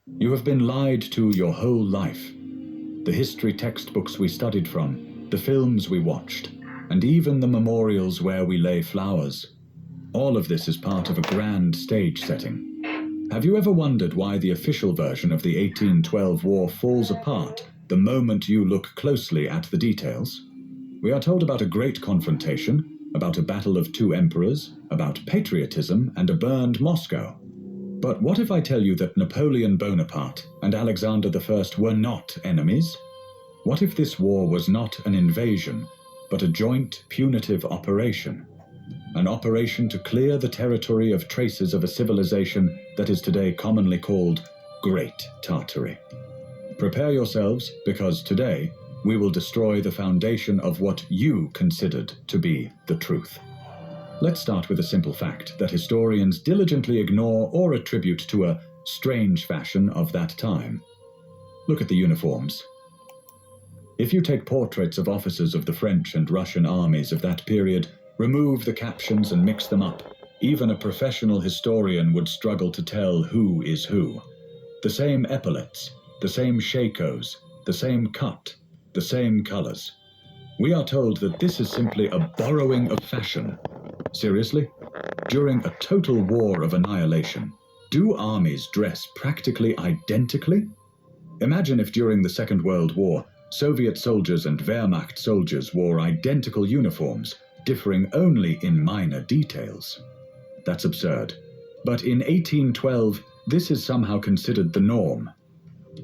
You have been lied to your whole life. The history textbooks we studied from, the films we watched, and even the memorials where we lay flowers. All of this is part of a grand stage setting. Have you ever wondered why the official version of the 1812 war falls apart the moment you look closely at the details? We are told about a great confrontation, about a battle of two emperors, about patriotism and a burned Moscow. But what if I tell you that Napoleon Bonaparte and Alexander I were not enemies? What if this war was not an invasion, but a joint punitive operation? An operation to clear the territory of traces of a civilization that is today commonly called Great Tartary. Prepare yourselves, because today we will destroy the foundation of what you considered to be the truth. Let's start with a simple fact that historians diligently ignore or attribute to a strange fashion of that time. Look at the uniforms. If you take portraits of officers of the French and Russian armies of that period, remove the captions and mix them up, even a professional historian would struggle to tell who is who. The same epaulets, the same shakos, the same cut, the same colors. We are told that this is simply a borrowing of fashion. Seriously? During a total war of annihilation, do armies dress practically identically? Imagine if during the Second World War, Soviet soldiers and Wehrmacht soldiers wore identical uniforms, differing only in minor details. That's absurd. But in 1812, this is somehow considered the norm.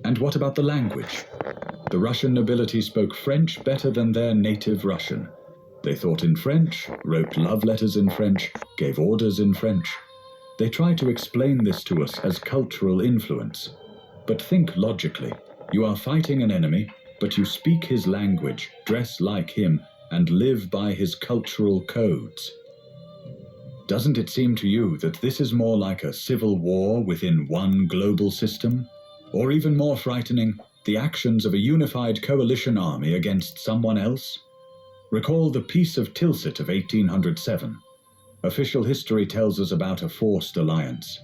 And what about the language? The Russian nobility spoke French better than their native Russian. They thought in French, wrote love letters in French, gave orders in French. They try to explain this to us as cultural influence. But think logically. You are fighting an enemy, but you speak his language, dress like him, and live by his cultural codes. Doesn't it seem to you that this is more like a civil war within one global system? Or even more frightening, the actions of a unified coalition army against someone else? Recall the Peace of Tilsit of 1807. Official history tells us about a forced alliance.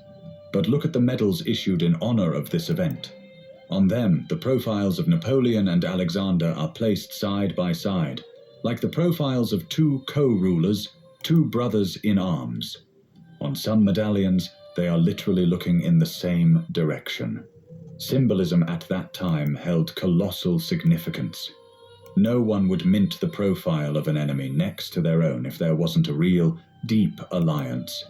But look at the medals issued in honor of this event. On them, the profiles of Napoleon and Alexander are placed side by side, like the profiles of two co-rulers, two brothers in arms. On some medallions, they are literally looking in the same direction. Symbolism at that time held colossal significance. No one would mint the profile of an enemy next to their own if there wasn't a real, deep alliance.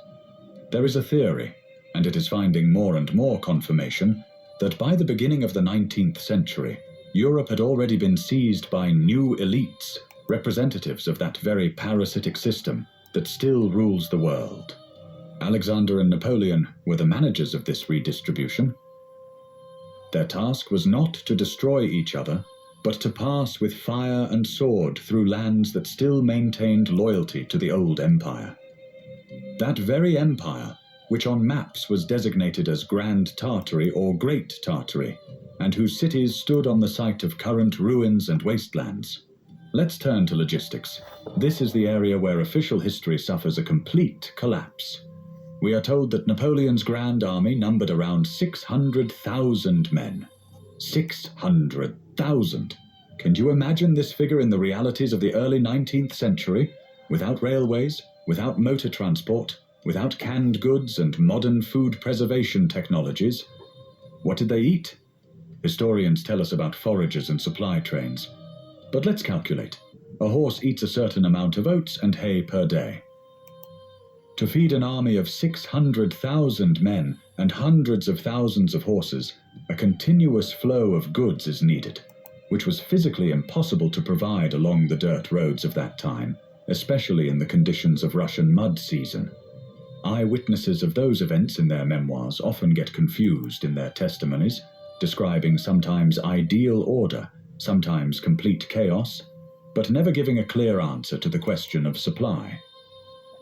There is a theory, and it is finding more and more confirmation, that by the beginning of the 19th century, Europe had already been seized by new elites, representatives of that very parasitic system that still rules the world. Alexander and Napoleon were the managers of this redistribution. Their task was not to destroy each other, but to pass with fire and sword through lands that still maintained loyalty to the old empire. That very empire, which on maps was designated as Grand Tartary or Great Tartary, and whose cities stood on the site of current ruins and wastelands. Let's turn to logistics. This is the area where official history suffers a complete collapse. We are told that Napoleon's Grand Army numbered around 600,000 men. 600,000. Can you imagine this figure in the realities of the early 19th century? Without railways, without motor transport, without canned goods and modern food preservation technologies. What did they eat? Historians tell us about foragers and supply trains. But let's calculate. A horse eats a certain amount of oats and hay per day. To feed an army of 600,000 men and hundreds of thousands of horses, a continuous flow of goods is needed, which was physically impossible to provide along the dirt roads of that time, especially in the conditions of Russian mud season. Eyewitnesses of those events in their memoirs often get confused in their testimonies, describing sometimes ideal order, sometimes complete chaos, but never giving a clear answer to the question of supply.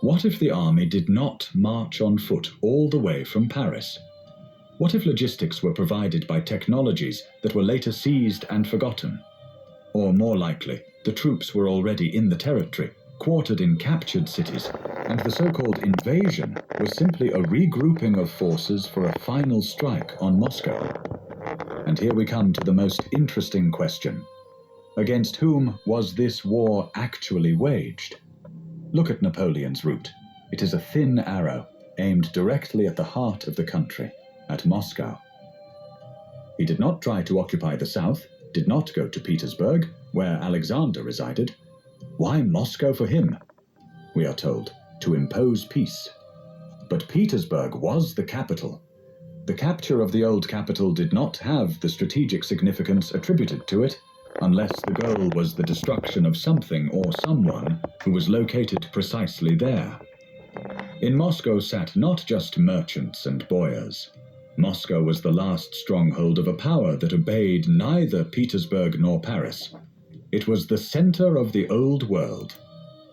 What if the army did not march on foot all the way from Paris? What if logistics were provided by technologies that were later seized and forgotten? Or more likely, the troops were already in the territory, quartered in captured cities, and the so-called invasion was simply a regrouping of forces for a final strike on Moscow. And here we come to the most interesting question. Against whom was this war actually waged? Look at Napoleon's route. It is a thin arrow, aimed directly at the heart of the country, at Moscow. He did not try to occupy the south, did not go to Petersburg, where Alexander resided. Why Moscow for him? We are told, to impose peace. But Petersburg was the capital. The capture of the old capital did not have the strategic significance attributed to it, unless the goal was the destruction of something or someone who was located precisely there. In Moscow sat not just merchants and boyars. Moscow was the last stronghold of a power that obeyed neither Petersburg nor Paris. It was the center of the old world,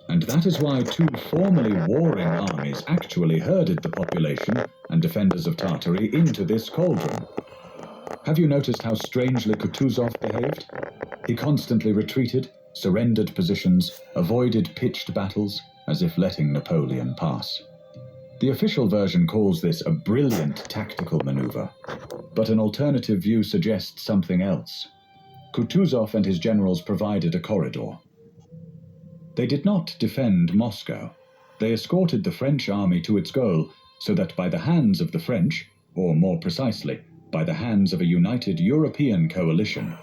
and that is why two formerly warring armies actually herded the population and defenders of Tartary into this cauldron. Have you noticed how strangely Kutuzov behaved? He constantly retreated, surrendered positions, avoided pitched battles, as if letting Napoleon pass. The official version calls this a brilliant tactical maneuver, but an alternative view suggests something else. Kutuzov and his generals provided a corridor. They did not defend Moscow. They escorted the French army to its goal so that by the hands of the French, or more precisely, by the hands of a united European coalition,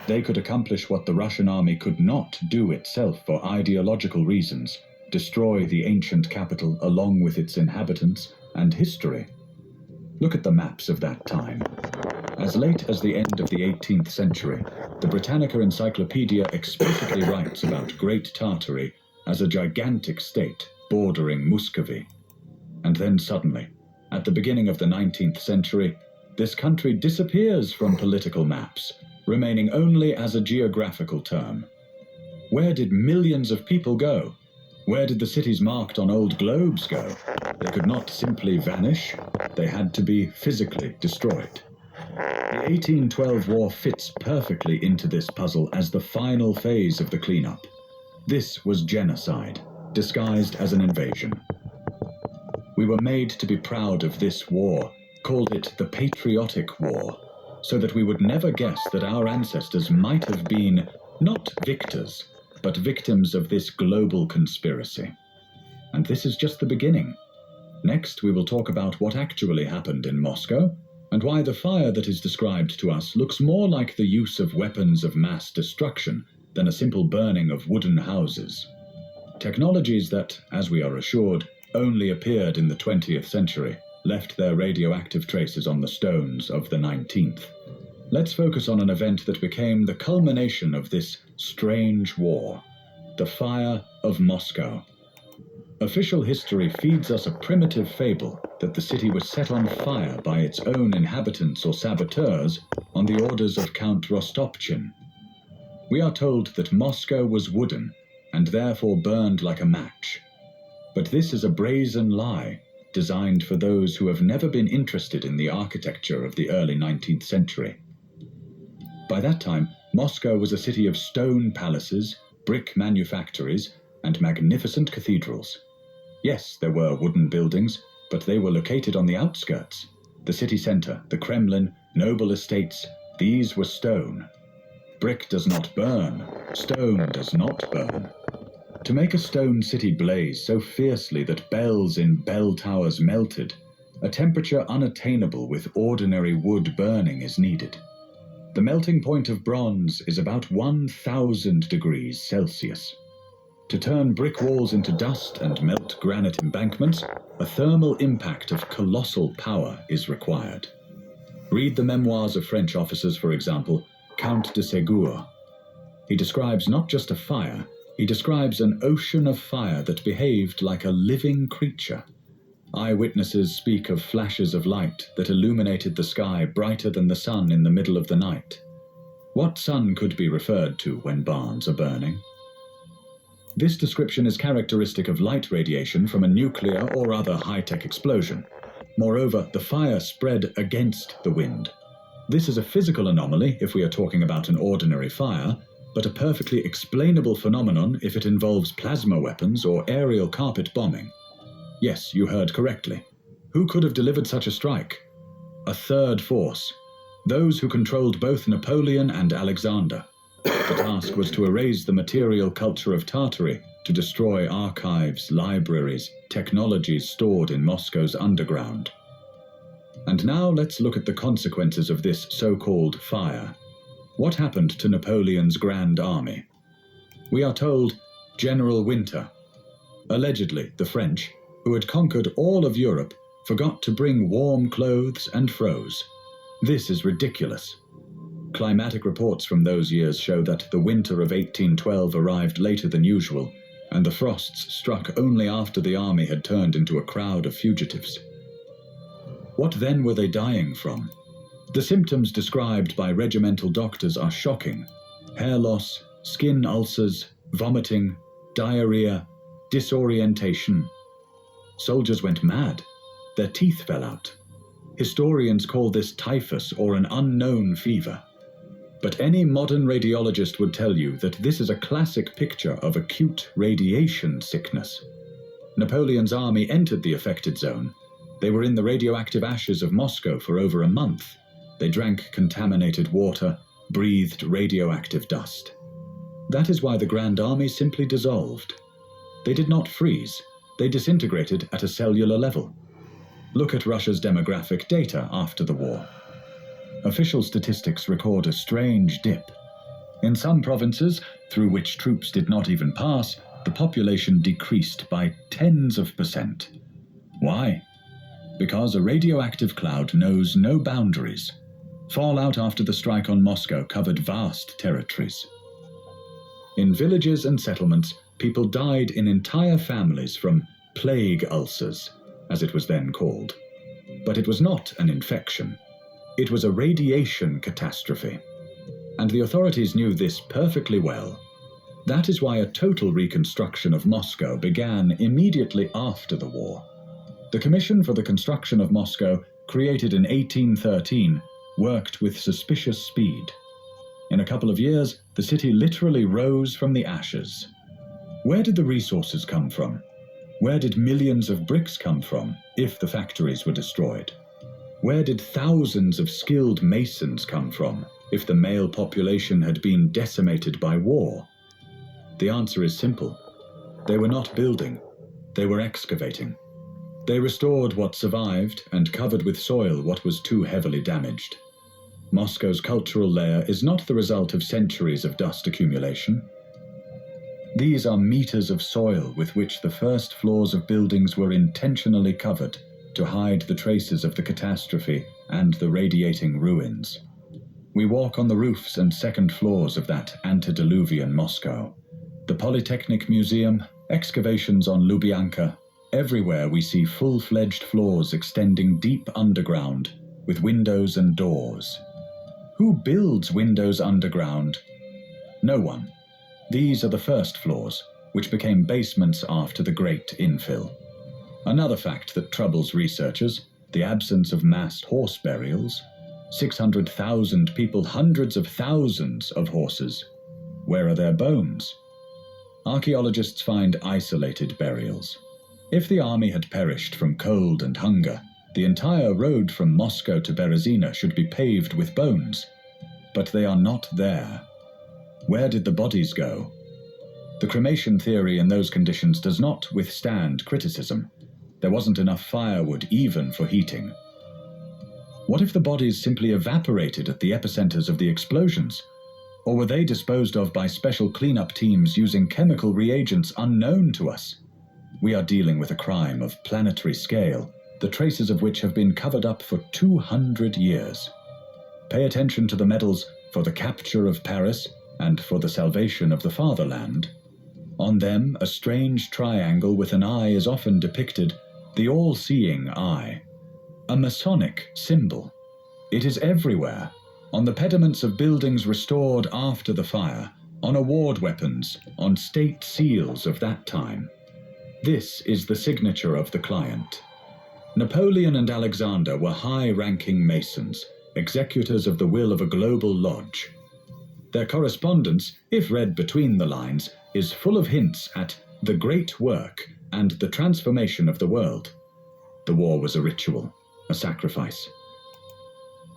they could accomplish what the Russian army could not do itself for ideological reasons: destroy the ancient capital along with its inhabitants and history. Look at the maps of that time. As late as the end of the 18th century, the Britannica Encyclopedia explicitly writes about Great Tartary as a gigantic state bordering Muscovy. And then suddenly, at the beginning of the 19th century, this country disappears from political maps, remaining only as a geographical term. Where did millions of people go? Where did the cities marked on old globes go? They could not simply vanish. They had to be physically destroyed. The 1812 war fits perfectly into this puzzle as the final phase of the cleanup. This was genocide, disguised as an invasion. We were made to be proud of this war, called it the Patriotic War, so that we would never guess that our ancestors might have been not victors, but victims of this global conspiracy. And this is just the beginning. Next, we will talk about what actually happened in Moscow, and why the fire that is described to us looks more like the use of weapons of mass destruction than a simple burning of wooden houses. Technologies that, as we are assured, only appeared in the 20th century, left their radioactive traces on the stones of the 19th. Let's focus on an event that became the culmination of this strange war, the fire of Moscow. Official history feeds us a primitive fable that the city was set on fire by its own inhabitants or saboteurs on the orders of Count Rostopchin. We are told that Moscow was wooden and therefore burned like a match. But this is a brazen lie, designed for those who have never been interested in the architecture of the early 19th century. By that time, Moscow was a city of stone palaces, brick manufactories, and magnificent cathedrals. Yes, there were wooden buildings, but they were located on the outskirts. The city center, the Kremlin, noble estates, these were stone. Brick does not burn. Stone does not burn. To make a stone city blaze so fiercely that bells in bell towers melted, a temperature unattainable with ordinary wood burning is needed. The melting point of bronze is about 1,000 degrees Celsius. To turn brick walls into dust and melt granite embankments, a thermal impact of colossal power is required. Read the memoirs of French officers, for example, Count de Ségur. He describes not just a fire, he describes an ocean of fire that behaved like a living creature. Eyewitnesses speak of flashes of light that illuminated the sky brighter than the sun in the middle of the night. What sun could be referred to when barns are burning? This description is characteristic of light radiation from a nuclear or other high-tech explosion. Moreover, the fire spread against the wind. This is a physical anomaly if we are talking about an ordinary fire, but a perfectly explainable phenomenon if it involves plasma weapons or aerial carpet bombing. Yes, you heard correctly. Who could have delivered such a strike? A third force. those who controlled both Napoleon and Alexander. The task was to erase the material culture of Tartary, to destroy archives, libraries, technologies stored in Moscow's underground. And now let's look at the consequences of this so-called fire. What happened to Napoleon's Grand Army? We are told General Winter, allegedly the French, who had conquered all of Europe, forgot to bring warm clothes and froze. This is ridiculous. Climatic reports from those years show that the winter of 1812 arrived later than usual, and the frosts struck only after the army had turned into a crowd of fugitives. What then were they dying from? The symptoms described by regimental doctors are shocking: hair loss, skin ulcers, vomiting, diarrhea, disorientation. Soldiers went mad. Their teeth fell out. Historians call this typhus or an unknown fever. But any modern radiologist would tell you that this is a classic picture of acute radiation sickness. Napoleon's army entered the affected zone. They were in the radioactive ashes of Moscow for over a month. They drank contaminated water, breathed radioactive dust. That is why the Grand Army simply dissolved. They did not freeze. They disintegrated at a cellular level. Look at Russia's demographic data after the war. Official statistics record a strange dip. In some provinces, through which troops did not even pass, the population decreased by tens of %. Why? Because a radioactive cloud knows no boundaries. Fallout after the strike on Moscow covered vast territories. In villages and settlements, people died in entire families from plague ulcers, as it was then called. But it was not an infection. It was a radiation catastrophe. And the authorities knew this perfectly well. That is why a total reconstruction of Moscow began immediately after the war. The Commission for the Construction of Moscow, created in 1813, worked with suspicious speed. In a couple of years, the city literally rose from the ashes. Where did the resources come from? Where did millions of bricks come from, if the factories were destroyed? Where did thousands of skilled masons come from, if the male population had been decimated by war? The answer is simple. They were not building, they were excavating. They restored what survived and covered with soil what was too heavily damaged. Moscow's cultural layer is not the result of centuries of dust accumulation. These are meters of soil with which the first floors of buildings were intentionally covered to hide the traces of the catastrophe and the radiating ruins. We walk on the roofs and second floors of that antediluvian Moscow. The Polytechnic Museum, excavations on Lubyanka, everywhere we see full-fledged floors extending deep underground with windows and doors. Who builds windows underground? No one. These are the first floors, which became basements after the Great Infill. Another fact that troubles researchers, the absence of mass horse burials. 600,000 people, hundreds of thousands of horses. Where are their bones? Archaeologists find isolated burials. If the army had perished from cold and hunger, the entire road from Moscow to Berezina should be paved with bones. But they are not there. Where did the bodies go? The cremation theory in those conditions does not withstand criticism. There wasn't enough firewood even for heating. What if the bodies simply evaporated at the epicenters of the explosions? Or were they disposed of by special cleanup teams using chemical reagents unknown to us? We are dealing with a crime of planetary scale, the traces of which have been covered up for 200 years. Pay attention to the medals for the capture of Paris and for the salvation of the fatherland. On them, a strange triangle with an eye is often depicted, the all-seeing eye. A Masonic symbol. It is everywhere, on the pediments of buildings restored after the fire, on award weapons, on state seals of that time. This is the signature of the client. Napoleon and Alexander were high-ranking Masons, executors of the will of a global lodge. Their correspondence, if read between the lines, is full of hints at the great work and the transformation of the world. The war was a ritual, a sacrifice.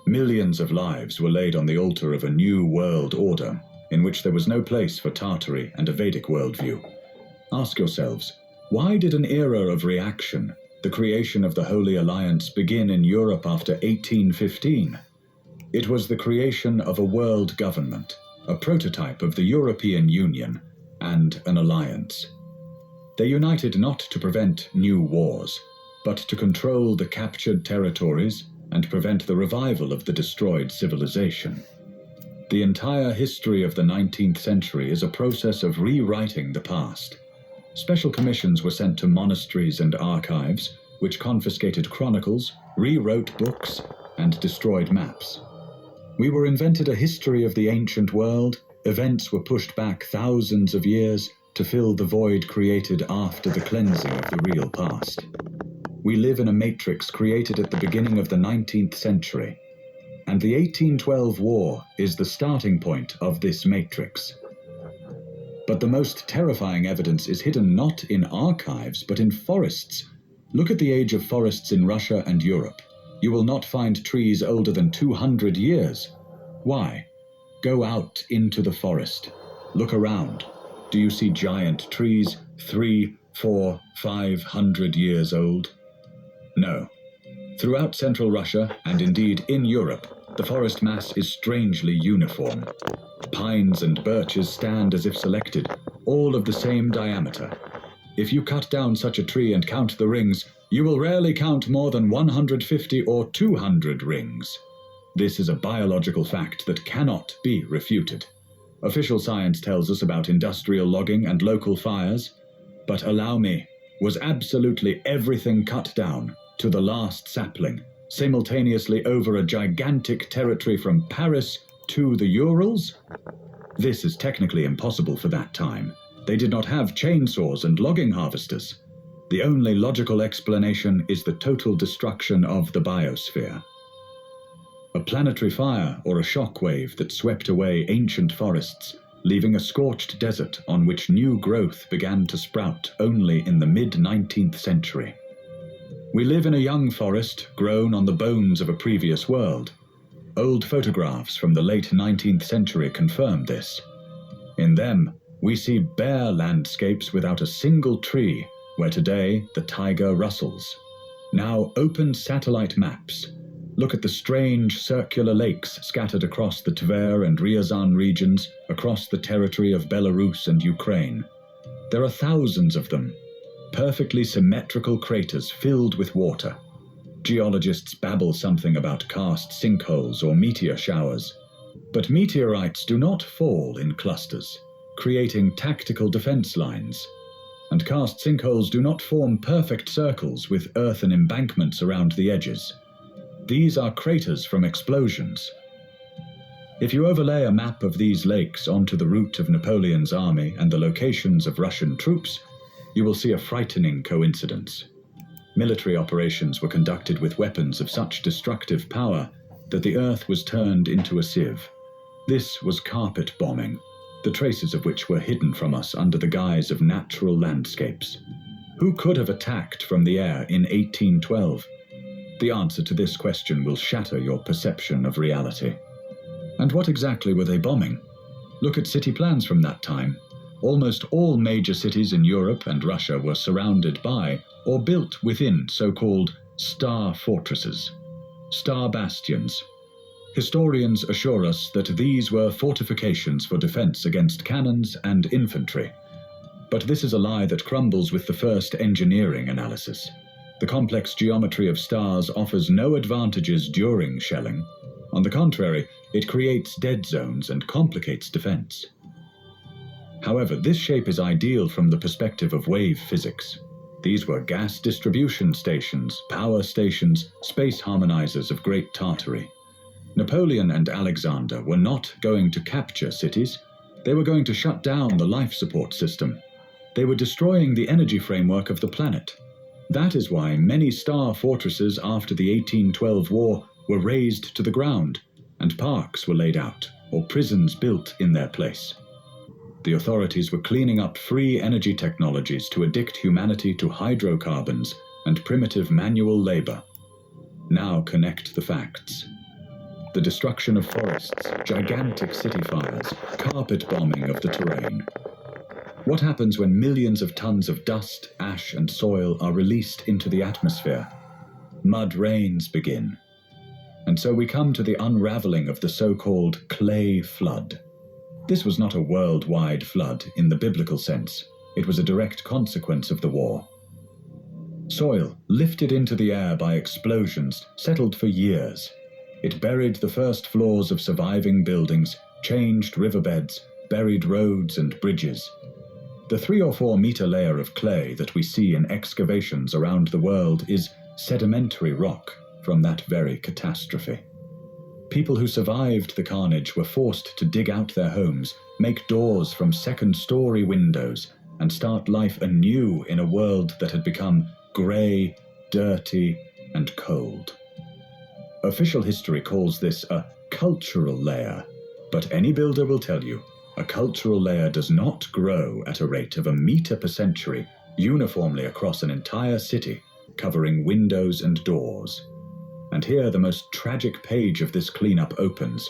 Millions of lives were laid on the altar of a new world order, in which there was no place for Tartary and a Vedic worldview. Ask yourselves, why did an era of reaction, the creation of the Holy Alliance, begin in Europe after 1815? It was the creation of a world government, a prototype of the European Union, and an alliance. They united not to prevent new wars, but to control the captured territories and prevent the revival of the destroyed civilization. The entire history of the 19th century is a process of rewriting the past. Special commissions were sent to monasteries and archives, which confiscated chronicles, rewrote books, and destroyed maps. We were invented a history of the ancient world. Events were pushed back thousands of years to fill the void created after the cleansing of the real past. We live in a matrix created at the beginning of the 19th century, and the 1812 war is the starting point of this matrix. But the most terrifying evidence is hidden not in archives, but in forests. Look at the age of forests in Russia and Europe. You will not find trees older than 200 years. Why? Go out into the forest. Look around. Do you see giant trees 3, 4, 500 years old? No. Throughout Central Russia, and indeed in Europe, the forest mass is strangely uniform. Pines and birches stand as if selected, all of the same diameter. If you cut down such a tree and count the rings, you will rarely count more than 150 or 200 rings. This is a biological fact that cannot be refuted. Official science tells us about industrial logging and local fires, but allow me, was absolutely everything cut down, to the last sapling, simultaneously over a gigantic territory from Paris to the Urals? This is technically impossible for that time. They did not have chainsaws and logging harvesters. The only logical explanation is the total destruction of the biosphere. A planetary fire or a shock wave that swept away ancient forests, leaving a scorched desert on which new growth began to sprout only in the mid-19th century. We live in a young forest grown on the bones of a previous world. Old photographs from the late 19th century confirm this. In them, we see bare landscapes without a single tree, where today the taiga rustles. Now open satellite maps. Look at the strange circular lakes scattered across the Tver and Ryazan regions, across the territory of Belarus and Ukraine. There are thousands of them, perfectly symmetrical craters filled with water. Geologists babble something about karst sinkholes or meteor showers. But meteorites do not fall in clusters, creating tactical defense lines. And karst sinkholes do not form perfect circles with earthen embankments around the edges. These are craters from explosions. If you overlay a map of these lakes onto the route of Napoleon's army and the locations of Russian troops, you will see a frightening coincidence. Military operations were conducted with weapons of such destructive power that the earth was turned into a sieve. This was carpet bombing, the traces of which were hidden from us under the guise of natural landscapes. Who could have attacked from the air in 1812? The answer to this question will shatter your perception of reality. And what exactly were they bombing? Look at city plans from that time. Almost all major cities in Europe and Russia were surrounded by or built within so-called star fortresses, star bastions. Historians assure us that these were fortifications for defense against cannons and infantry. But this is a lie that crumbles with the first engineering analysis. The complex geometry of stars offers no advantages during shelling. On the contrary, it creates dead zones and complicates defense. However, this shape is ideal from the perspective of wave physics. These were gas distribution stations, power stations, space harmonizers of Great Tartary. Napoleon and Alexander were not going to capture cities. They were going to shut down the life support system. They were destroying the energy framework of the planet. That is why many star fortresses after the 1812 war were razed to the ground, and parks were laid out, or prisons built in their place. The authorities were cleaning up free energy technologies to addict humanity to hydrocarbons and primitive manual labor. Now connect the facts. the destruction of forests, gigantic city fires, carpet bombing of the terrain. What happens when millions of tons of dust, ash, and soil are released into the atmosphere? Mud rains begin. And so we come to the unraveling of the so-called clay flood. This was not a worldwide flood in the biblical sense. It was a direct consequence of the war. Soil, lifted into the air by explosions, settled for years. It buried the first floors of surviving buildings, changed riverbeds, buried roads and bridges. The 3 or 4 meter layer of clay that we see in excavations around the world is sedimentary rock from that very catastrophe. People who survived the carnage were forced to dig out their homes, make doors from second-story windows, and start life anew in a world that had become grey, dirty, and cold. Official history calls this a cultural layer, but any builder will tell you a cultural layer does not grow at a rate of 1 meter per century uniformly across an entire city, covering windows and doors. And here the most tragic page of this cleanup opens.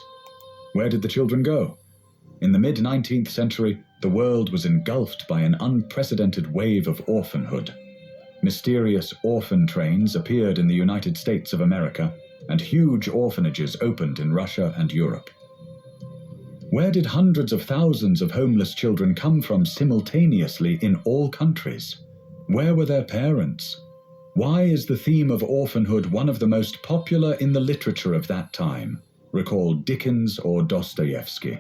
Where did the children go? In the mid-19th century, the world was engulfed by an unprecedented wave of orphanhood. Mysterious orphan trains appeared in the United States of America, and huge orphanages opened in Russia and Europe. Where did hundreds of thousands of homeless children come from simultaneously in all countries? Where were their parents? Why is the theme of orphanhood one of the most popular in the literature of that time? Recall Dickens or Dostoevsky.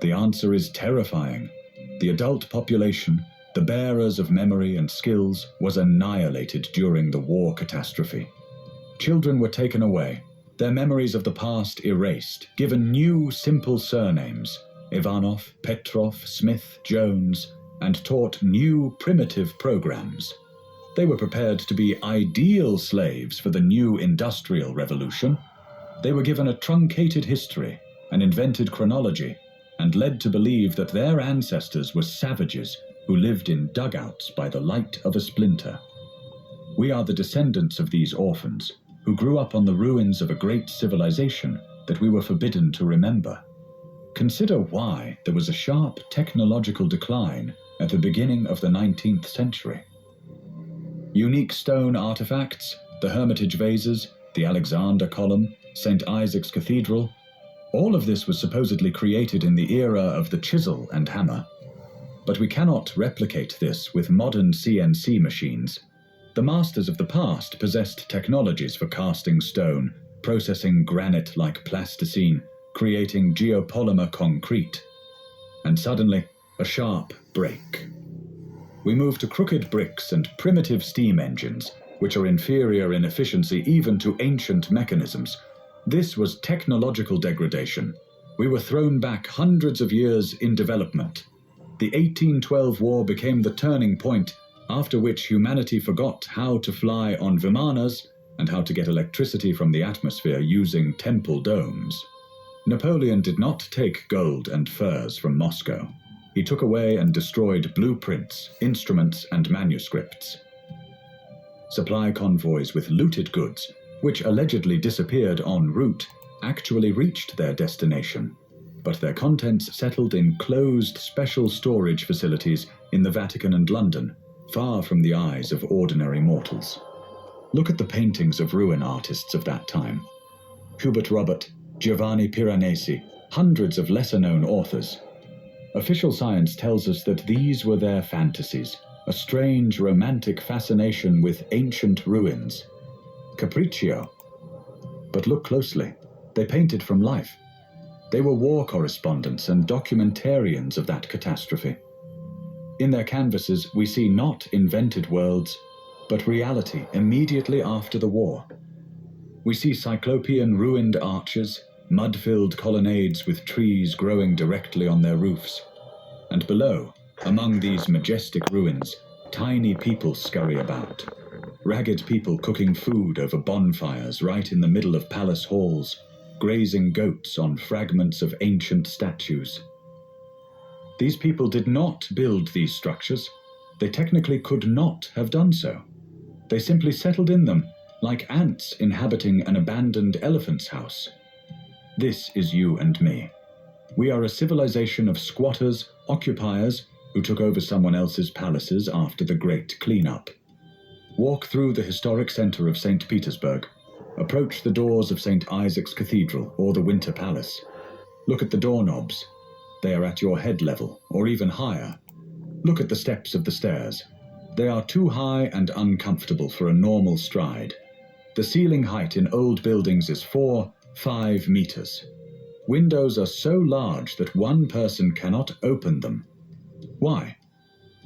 The answer is terrifying. The adult population, the bearers of memory and skills, was annihilated during the war catastrophe. Children were taken away, their memories of the past erased, given new simple surnames, Ivanov, Petrov, Smith, Jones, and taught new primitive programs. They were prepared to be ideal slaves for the new industrial revolution. They were given a truncated history, an invented chronology, and led to believe that their ancestors were savages who lived in dugouts by the light of a splinter. We are the descendants of these orphans, who grew up on the ruins of a great civilization that we were forbidden to remember. Consider why there was a sharp technological decline at the beginning of the 19th century. Unique stone artifacts, the Hermitage vases, the Alexander Column, St. Isaac's Cathedral, all of this was supposedly created in the era of the chisel and hammer. But we cannot replicate this with modern CNC machines. The masters of the past possessed technologies for casting stone, processing granite like plasticine, creating geopolymer concrete. And suddenly, a sharp break. We move to crooked bricks and primitive steam engines, which are inferior in efficiency even to ancient mechanisms. This was technological degradation. We were thrown back hundreds of years in development. The 1812 war became the turning point, after which humanity forgot how to fly on Vimanas and how to get electricity from the atmosphere using temple domes. Napoleon did not take gold and furs from Moscow. He took away and destroyed blueprints, instruments, and manuscripts. Supply convoys with looted goods, which allegedly disappeared en route, actually reached their destination, but their contents settled in closed special storage facilities in the Vatican and London, far from the eyes of ordinary mortals. Look at the paintings of ruin artists of that time. Hubert Robert, Giovanni Piranesi, hundreds of lesser-known authors. Official science tells us that these were their fantasies, a strange romantic fascination with ancient ruins. Capriccio. But look closely. They painted from life. They were war correspondents and documentarians of that catastrophe. In their canvases, we see not invented worlds, but reality immediately after the war. We see cyclopean ruined arches, mud-filled colonnades with trees growing directly on their roofs. And below, among these majestic ruins, tiny people scurry about. Ragged people cooking food over bonfires right in the middle of palace halls, grazing goats on fragments of ancient statues. These people did not build these structures. They technically could not have done so. They simply settled in them, like ants inhabiting an abandoned elephant's house. This is you and me. We are a civilization of squatters, occupiers, who took over someone else's palaces after the Great Cleanup. Walk through the historic center of St. Petersburg. Approach the doors of St. Isaac's Cathedral or the Winter Palace. Look at the doorknobs. They are at your head level, or even higher. Look at the steps of the stairs. They are too high and uncomfortable for a normal stride. The ceiling height in old buildings is 4-5 meters. Windows are so large that one person cannot open them. Why?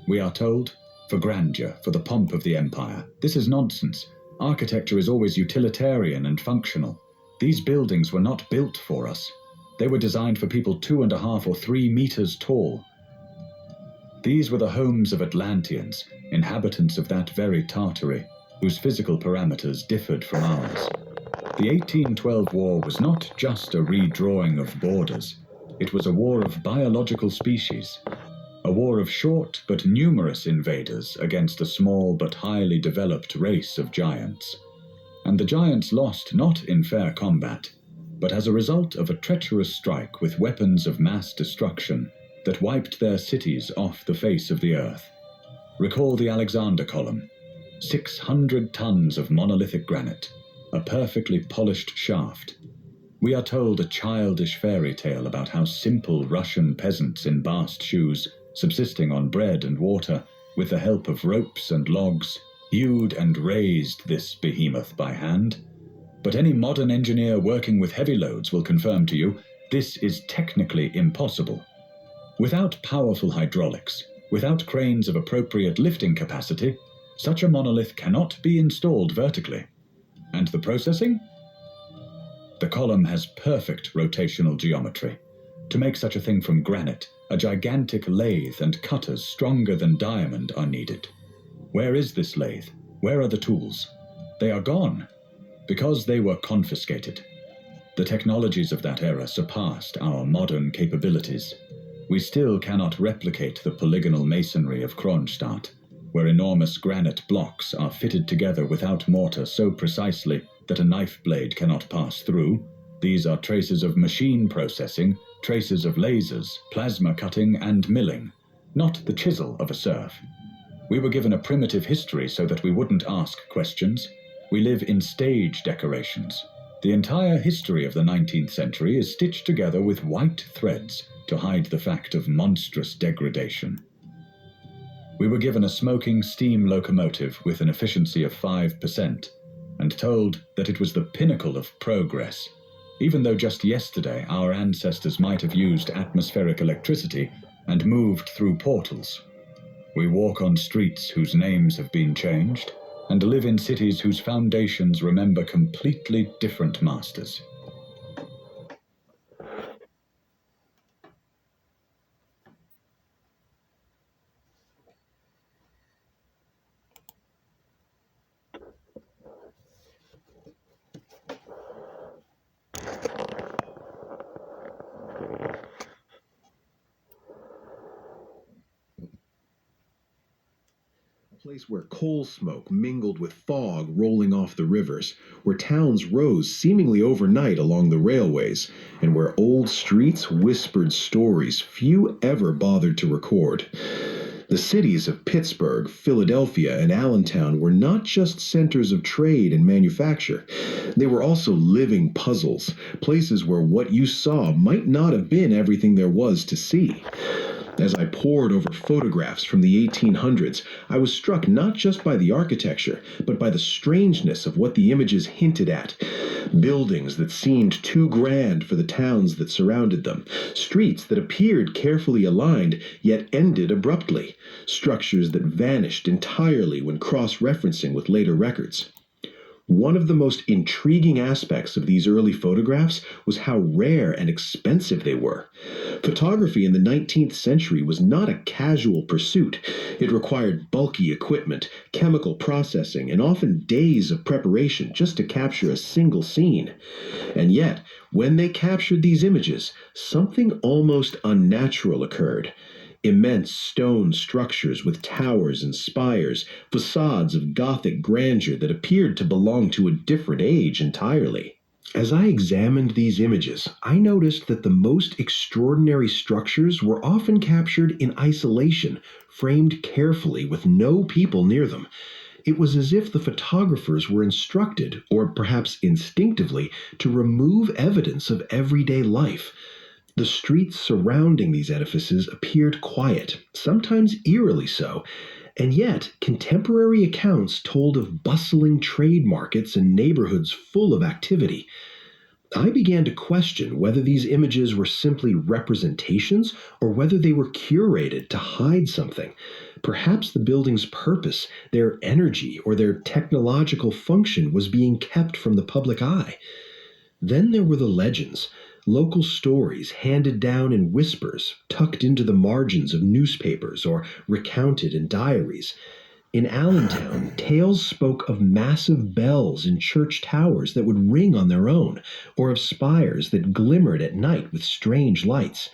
We are told, for grandeur, for the pomp of the empire. This is nonsense. Architecture is always utilitarian and functional. These buildings were not built for us. They were designed for people 2.5 or 3 meters tall. These were the homes of Atlanteans, inhabitants of that very Tartary, whose physical parameters differed from ours. The 1812 war was not just a redrawing of borders. It was a war of biological species, a war of short but numerous invaders against a small but highly developed race of giants. And the giants lost not in fair combat, but as a result of a treacherous strike with weapons of mass destruction that wiped their cities off the face of the earth. Recall the Alexander Column. 600 tons of monolithic granite, a perfectly polished shaft. We are told a childish fairy tale about how simple Russian peasants in bast shoes, subsisting on bread and water, with the help of ropes and logs, hewed and raised this behemoth by hand. But any modern engineer working with heavy loads will confirm to you this is technically impossible. Without powerful hydraulics, without cranes of appropriate lifting capacity, such a monolith cannot be installed vertically. And the processing? The column has perfect rotational geometry. To make such a thing from granite, a gigantic lathe and cutters stronger than diamond are needed. Where is this lathe? Where are the tools? They are gone, because they were confiscated. The technologies of that era surpassed our modern capabilities. We still cannot replicate the polygonal masonry of Kronstadt, where enormous granite blocks are fitted together without mortar so precisely that a knife blade cannot pass through. These are traces of machine processing, traces of lasers, plasma cutting, and milling, not the chisel of a serf. We were given a primitive history so that we wouldn't ask questions. We live in stage decorations. The entire history of the 19th century is stitched together with white threads to hide the fact of monstrous degradation. We were given a smoking steam locomotive with an efficiency of 5% and told that it was the pinnacle of progress, even though just yesterday our ancestors might have used atmospheric electricity and moved through portals. We walk on streets whose names have been changed and live in cities whose foundations remember completely different masters. Place where coal smoke mingled with fog rolling off the rivers, where towns rose seemingly overnight along the railways, and where old streets whispered stories few ever bothered to record. The cities of Pittsburgh, Philadelphia, and Allentown were not just centers of trade and manufacture. They were also living puzzles, places where what you saw might not have been everything there was to see. As I pored over photographs from the 1800s, I was struck not just by the architecture, but by the strangeness of what the images hinted at. Buildings that seemed too grand for the towns that surrounded them, streets that appeared carefully aligned, yet ended abruptly, structures that vanished entirely when cross-referencing with later records. One of the most intriguing aspects of these early photographs was how rare and expensive they were. Photography in the 19th century was not a casual pursuit. It required bulky equipment, chemical processing, and often days of preparation just to capture a single scene. And yet, when they captured these images, something almost unnatural occurred. Immense stone structures with towers and spires, facades of Gothic grandeur that appeared to belong to a different age entirely. As I examined these images, I noticed that the most extraordinary structures were often captured in isolation, framed carefully with no people near them. It was as if the photographers were instructed, or perhaps instinctively, to remove evidence of everyday life. The streets surrounding these edifices appeared quiet, sometimes eerily so, and yet contemporary accounts told of bustling trade markets and neighborhoods full of activity. I began to question whether these images were simply representations or whether they were curated to hide something. Perhaps the building's purpose, their energy, or their technological function was being kept from the public eye. Then there were the legends, local stories handed down in whispers, tucked into the margins of newspapers or recounted in diaries. In Allentown, tales spoke of massive bells in church towers that would ring on their own, or of spires that glimmered at night with strange lights.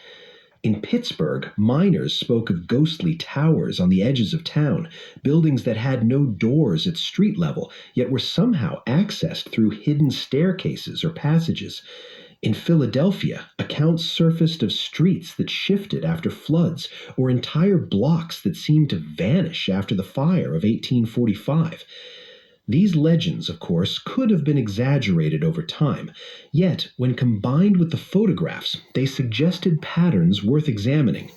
In Pittsburgh, miners spoke of ghostly towers on the edges of town, buildings that had no doors at street level, yet were somehow accessed through hidden staircases or passages. In Philadelphia, accounts surfaced of streets that shifted after floods, or entire blocks that seemed to vanish after the fire of 1845. These legends, of course, could have been exaggerated over time, yet, when combined with the photographs, they suggested patterns worth examining.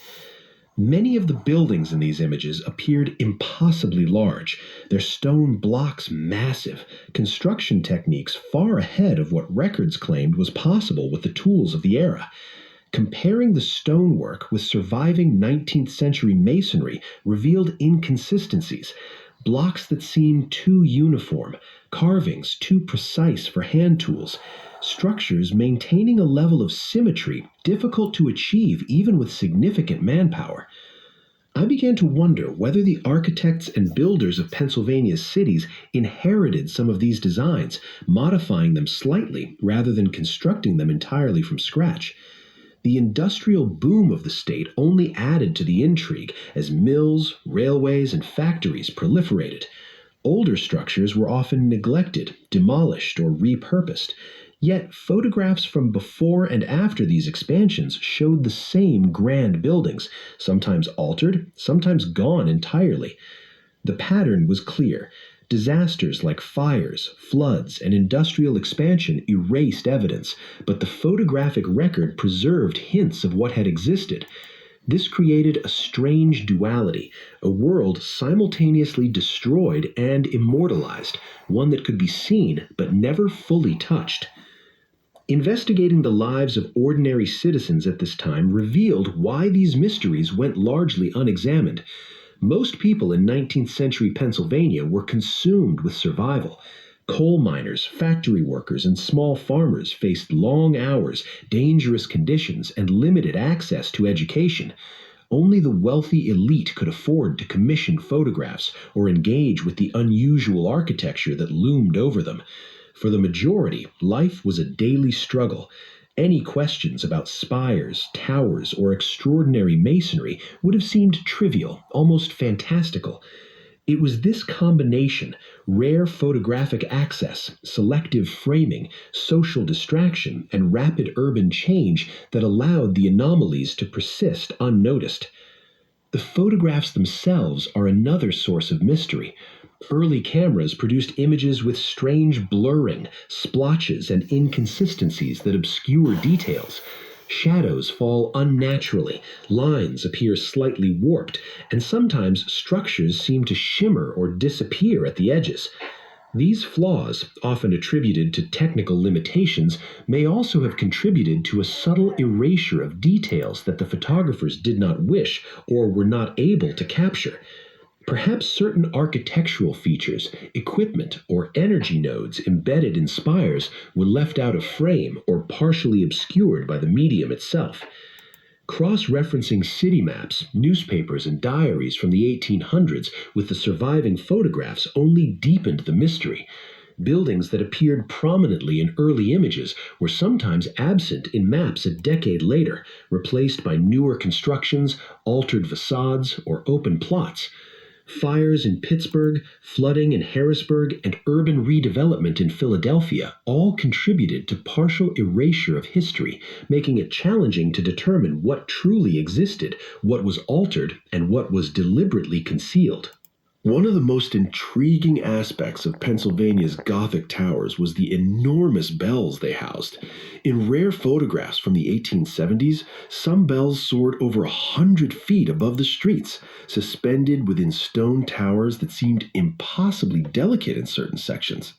Many of the buildings in these images appeared impossibly large, their stone blocks massive, construction techniques far ahead of what records claimed was possible with the tools of the era. Comparing the stonework with surviving 19th century masonry revealed inconsistencies, blocks that seemed too uniform, carvings too precise for hand tools, structures maintaining a level of symmetry difficult to achieve even with significant manpower. I began to wonder whether the architects and builders of Pennsylvania's cities inherited some of these designs, modifying them slightly rather than constructing them entirely from scratch. The industrial boom of the state only added to the intrigue as mills, railways, and factories proliferated. Older structures were often neglected, demolished, or repurposed. Yet photographs from before and after these expansions showed the same grand buildings, sometimes altered, sometimes gone entirely. The pattern was clear. Disasters like fires, floods, and industrial expansion erased evidence, but the photographic record preserved hints of what had existed. This created a strange duality, a world simultaneously destroyed and immortalized, one that could be seen but never fully touched. Investigating the lives of ordinary citizens at this time revealed why these mysteries went largely unexamined. Most people in 19th century Pennsylvania were consumed with survival. Coal miners, factory workers, and small farmers faced long hours, dangerous conditions, and limited access to education. Only the wealthy elite could afford to commission photographs or engage with the unusual architecture that loomed over them. For the majority, life was a daily struggle. Any questions about spires, towers, or extraordinary masonry would have seemed trivial, almost fantastical. It was this combination, rare photographic access, selective framing, social distraction, and rapid urban change that allowed the anomalies to persist unnoticed. The photographs themselves are another source of mystery. Early cameras produced images with strange blurring, splotches, and inconsistencies that obscure details. Shadows fall unnaturally, lines appear slightly warped, and sometimes structures seem to shimmer or disappear at the edges. These flaws, often attributed to technical limitations, may also have contributed to a subtle erasure of details that the photographers did not wish or were not able to capture. Perhaps certain architectural features, equipment, or energy nodes embedded in spires were left out of frame or partially obscured by the medium itself. Cross-referencing city maps, newspapers, and diaries from the 1800s with the surviving photographs only deepened the mystery. Buildings that appeared prominently in early images were sometimes absent in maps a decade later, replaced by newer constructions, altered facades, or open plots. Fires in Pittsburgh, flooding in Harrisburg, and urban redevelopment in Philadelphia all contributed to partial erasure of history, making it challenging to determine what truly existed, what was altered, and what was deliberately concealed. One of the most intriguing aspects of Pennsylvania's Gothic towers was the enormous bells they housed. In rare photographs from the 1870s, some bells soared over 100 feet above the streets, suspended within stone towers that seemed impossibly delicate in certain sections.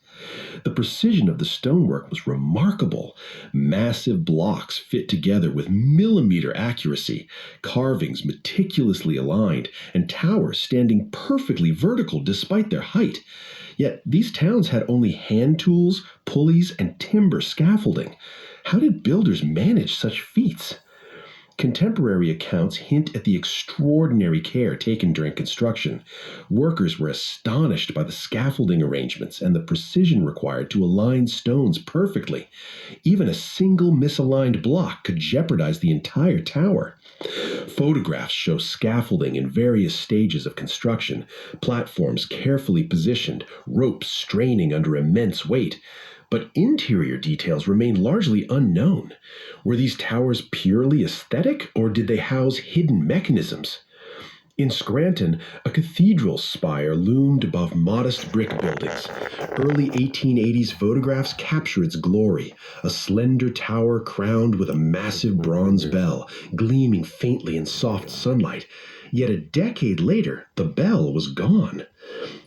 The precision of the stonework was remarkable. Massive blocks fit together with millimeter accuracy, carvings meticulously aligned, and towers standing perfectly vertical despite their height. Yet these towns had only hand tools, pulleys, and timber scaffolding. How did builders manage such feats? Contemporary accounts hint at the extraordinary care taken during construction. Workers were astonished by the scaffolding arrangements and the precision required to align stones perfectly. Even a single misaligned block could jeopardize the entire tower. Photographs show scaffolding in various stages of construction, platforms carefully positioned, ropes straining under immense weight. But interior details remain largely unknown. Were these towers purely aesthetic, or did they house hidden mechanisms? In Scranton, a cathedral spire loomed above modest brick buildings. Early 1880s photographs capture its glory, a slender tower crowned with a massive bronze bell, gleaming faintly in soft sunlight. Yet a decade later, the bell was gone.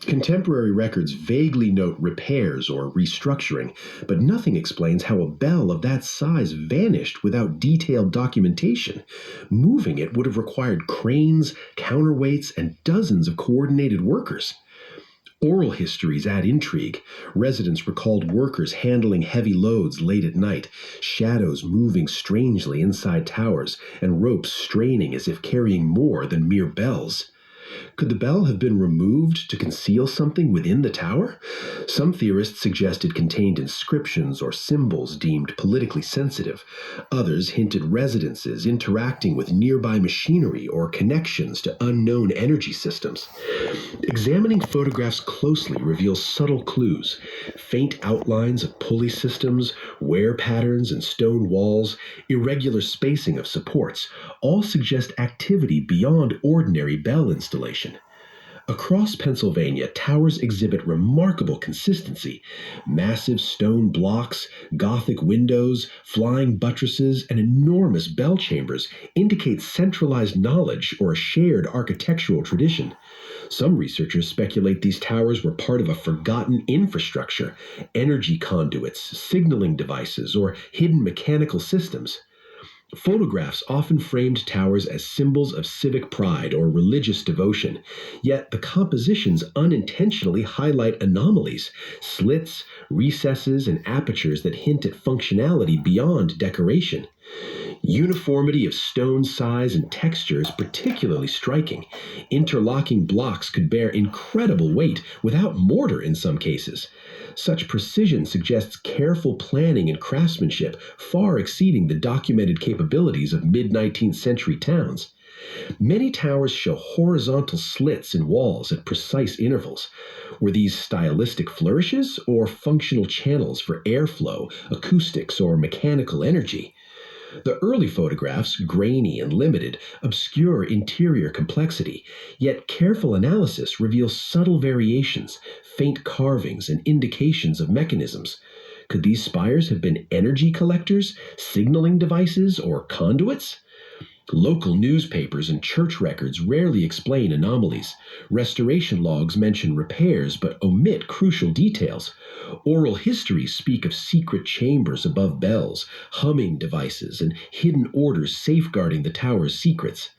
Contemporary records vaguely note repairs or restructuring, but nothing explains how a bell of that size vanished without detailed documentation. Moving it would have required cranes, counterweights, and dozens of coordinated workers. Oral histories add intrigue. Residents recalled workers handling heavy loads late at night, shadows moving strangely inside towers, and ropes straining as if carrying more than mere bells. Could the bell have been removed to conceal something within the tower? Some theorists suggest it contained inscriptions or symbols deemed politically sensitive. Others hinted residences interacting with nearby machinery or connections to unknown energy systems. Examining photographs closely reveals subtle clues. Faint outlines of pulley systems, wear patterns and stone walls, irregular spacing of supports, all suggest activity beyond ordinary bell installation. Across Pennsylvania, towers exhibit remarkable consistency. Massive stone blocks, Gothic windows, flying buttresses, and enormous bell chambers indicate centralized knowledge or a shared architectural tradition. Some researchers speculate these towers were part of a forgotten infrastructure, energy conduits, signaling devices, or hidden mechanical systems. Photographs often framed towers as symbols of civic pride or religious devotion, yet the compositions unintentionally highlight anomalies, slits, recesses, and apertures that hint at functionality beyond decoration. Uniformity of stone size and texture is particularly striking. Interlocking blocks could bear incredible weight without mortar in some cases. Such precision suggests careful planning and craftsmanship far exceeding the documented capabilities of mid-19th century towns. Many towers show horizontal slits in walls at precise intervals. Were these stylistic flourishes or functional channels for airflow, acoustics, or mechanical energy? The early photographs, grainy and limited, obscure interior complexity, yet careful analysis reveals subtle variations, faint carvings, and indications of mechanisms. Could these spires have been energy collectors, signaling devices, or conduits? Local newspapers and church records rarely explain anomalies. Restoration logs mention repairs but omit crucial details. Oral histories speak of secret chambers above bells, humming devices, and hidden orders safeguarding the tower's secrets.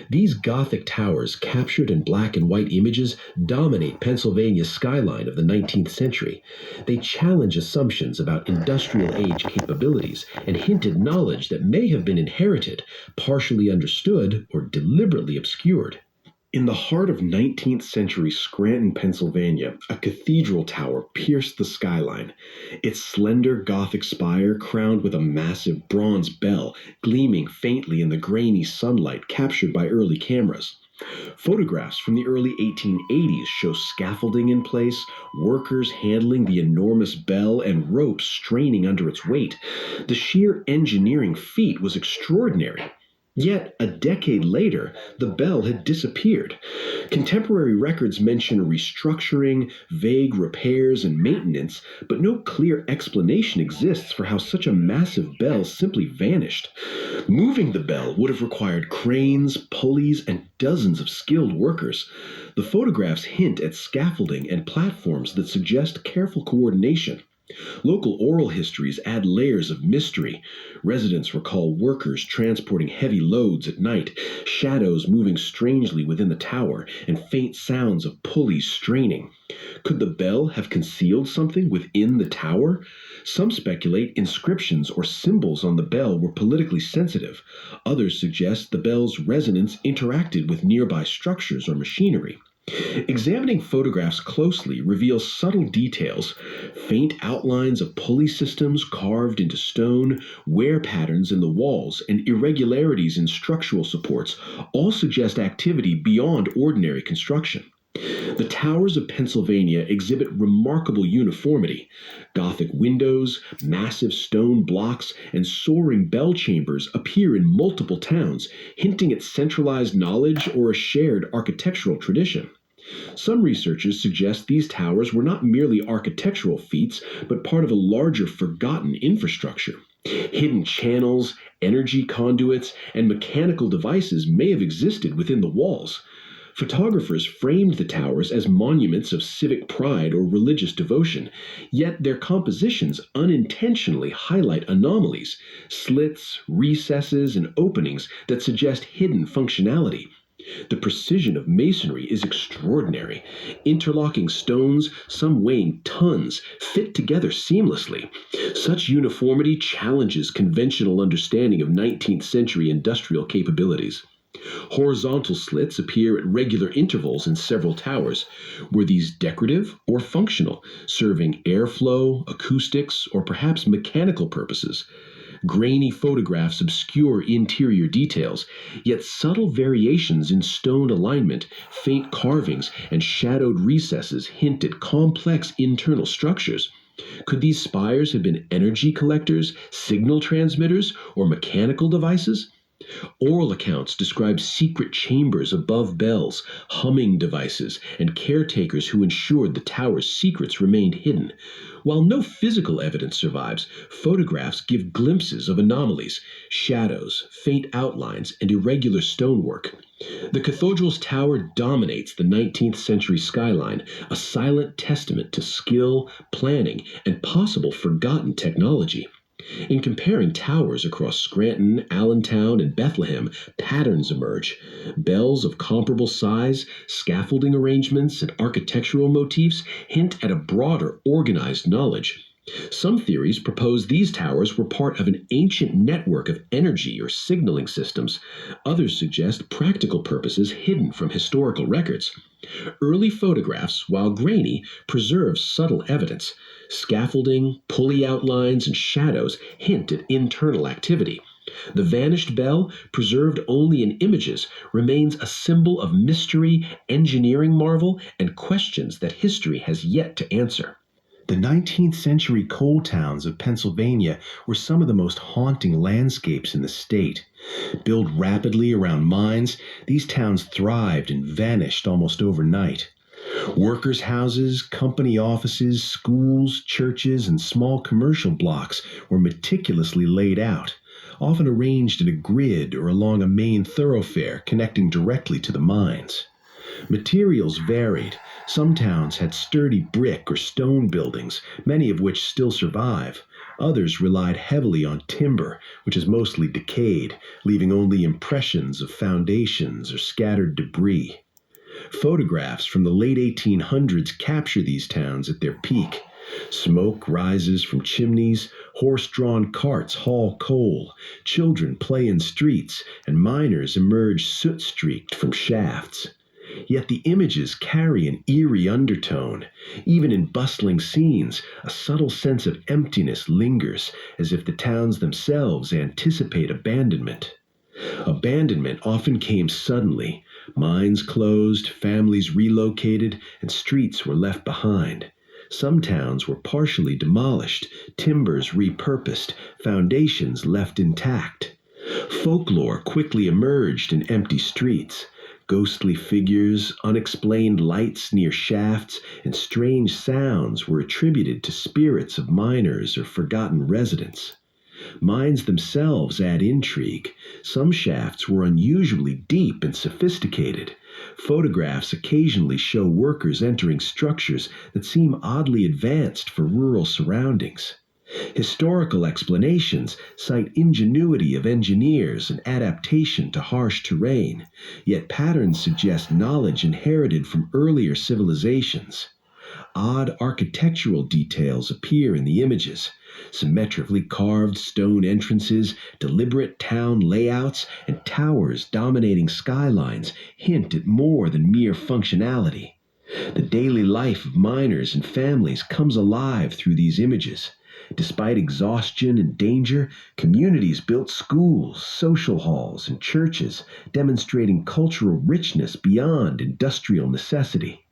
These Gothic towers, captured in black and white images, dominate Pennsylvania's skyline of the 19th century. They challenge assumptions about industrial age capabilities and hint at knowledge that may have been inherited, partially understood, or deliberately obscured. In the heart of 19th century Scranton, Pennsylvania, a cathedral tower pierced the skyline. Its slender Gothic spire, crowned with a massive bronze bell, gleaming faintly in the grainy sunlight captured by early cameras. Photographs from the early 1880s show scaffolding in place, workers handling the enormous bell, and ropes straining under its weight. The sheer engineering feat was extraordinary. Yet, a decade later, the bell had disappeared. Contemporary records mention restructuring, vague repairs, and maintenance, but no clear explanation exists for how such a massive bell simply vanished. Moving the bell would have required cranes, pulleys, and dozens of skilled workers. The photographs hint at scaffolding and platforms that suggest careful coordination. Local oral histories add layers of mystery. Residents recall workers transporting heavy loads at night, shadows moving strangely within the tower, and faint sounds of pulleys straining. Could the bell have concealed something within the tower? Some speculate inscriptions or symbols on the bell were politically sensitive. Others suggest the bell's resonance interacted with nearby structures or machinery. Examining photographs closely reveals subtle details, faint outlines of pulley systems carved into stone, wear patterns in the walls, and irregularities in structural supports all suggest activity beyond ordinary construction. The towers of Pennsylvania exhibit remarkable uniformity. Gothic windows, massive stone blocks, and soaring bell chambers appear in multiple towns, hinting at centralized knowledge or a shared architectural tradition. Some researchers suggest these towers were not merely architectural feats, but part of a larger forgotten infrastructure. Hidden channels, energy conduits, and mechanical devices may have existed within the walls. Photographers framed the towers as monuments of civic pride or religious devotion, yet their compositions unintentionally highlight anomalies, slits, recesses, and openings that suggest hidden functionality. The precision of masonry is extraordinary. Interlocking stones, some weighing tons, fit together seamlessly. Such uniformity challenges conventional understanding of 19th century industrial capabilities. Horizontal slits appear at regular intervals in several towers. Were these decorative or functional, serving airflow, acoustics, or perhaps mechanical purposes? Grainy photographs obscure interior details, yet subtle variations in stone alignment, faint carvings, and shadowed recesses hint at complex internal structures. Could these spires have been energy collectors, signal transmitters, or mechanical devices? Oral accounts describe secret chambers above bells, humming devices, and caretakers who ensured the tower's secrets remained hidden. While no physical evidence survives, photographs give glimpses of anomalies, shadows, faint outlines, and irregular stonework. The cathedral's tower dominates the 19th century skyline, a silent testament to skill, planning, and possible forgotten technology. In comparing towers across Scranton, Allentown, and Bethlehem, patterns emerge. Bells of comparable size, scaffolding arrangements, and architectural motifs hint at a broader, organized knowledge. Some theories propose these towers were part of an ancient network of energy or signaling systems. Others suggest practical purposes hidden from historical records. Early photographs, while grainy, preserve subtle evidence. Scaffolding, pulley outlines, and shadows hint at internal activity. The vanished bell, preserved only in images, remains a symbol of mystery, engineering marvel, and questions that history has yet to answer. The 19th century coal towns of Pennsylvania were some of the most haunting landscapes in the state. Built rapidly around mines, these towns thrived and vanished almost overnight. Workers' houses, company offices, schools, churches, and small commercial blocks were meticulously laid out, often arranged in a grid or along a main thoroughfare connecting directly to the mines. Materials varied. Some towns had sturdy brick or stone buildings, many of which still survive. Others relied heavily on timber, which is mostly decayed, leaving only impressions of foundations or scattered debris. Photographs from the late 1800s capture these towns at their peak. Smoke rises from chimneys, horse-drawn carts haul coal, children play in streets, and miners emerge soot-streaked from shafts. Yet the images carry an eerie undertone. Even in bustling scenes, a subtle sense of emptiness lingers, as if the towns themselves anticipate abandonment. Abandonment often came suddenly. Mines closed, families relocated, and streets were left behind. Some towns were partially demolished, timbers repurposed, foundations left intact. Folklore quickly emerged in empty streets. Ghostly figures, unexplained lights near shafts, and strange sounds were attributed to spirits of miners or forgotten residents. Mines themselves add intrigue. Some shafts were unusually deep and sophisticated. Photographs occasionally show workers entering structures that seem oddly advanced for rural surroundings. Historical explanations cite ingenuity of engineers and adaptation to harsh terrain, yet patterns suggest knowledge inherited from earlier civilizations. Odd architectural details appear in the images. Symmetrically carved stone entrances, deliberate town layouts, and towers dominating skylines hint at more than mere functionality. The daily life of miners and families comes alive through these images. Despite exhaustion and danger, communities built schools, social halls, and churches, demonstrating cultural richness beyond industrial necessity.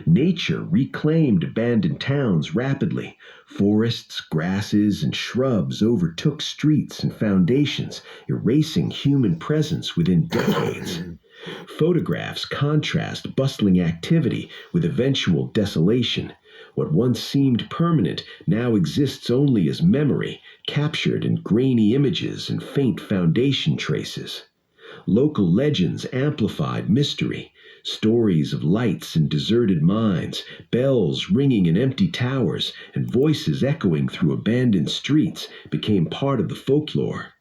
Nature reclaimed abandoned towns rapidly. Forests, grasses, and shrubs overtook streets and foundations, erasing human presence within decades. Photographs contrast bustling activity with eventual desolation. What once seemed permanent now exists only as memory, captured in grainy images and faint foundation traces. Local legends amplified mystery. Stories of lights in deserted mines, bells ringing in empty towers, and voices echoing through abandoned streets became part of the folklore.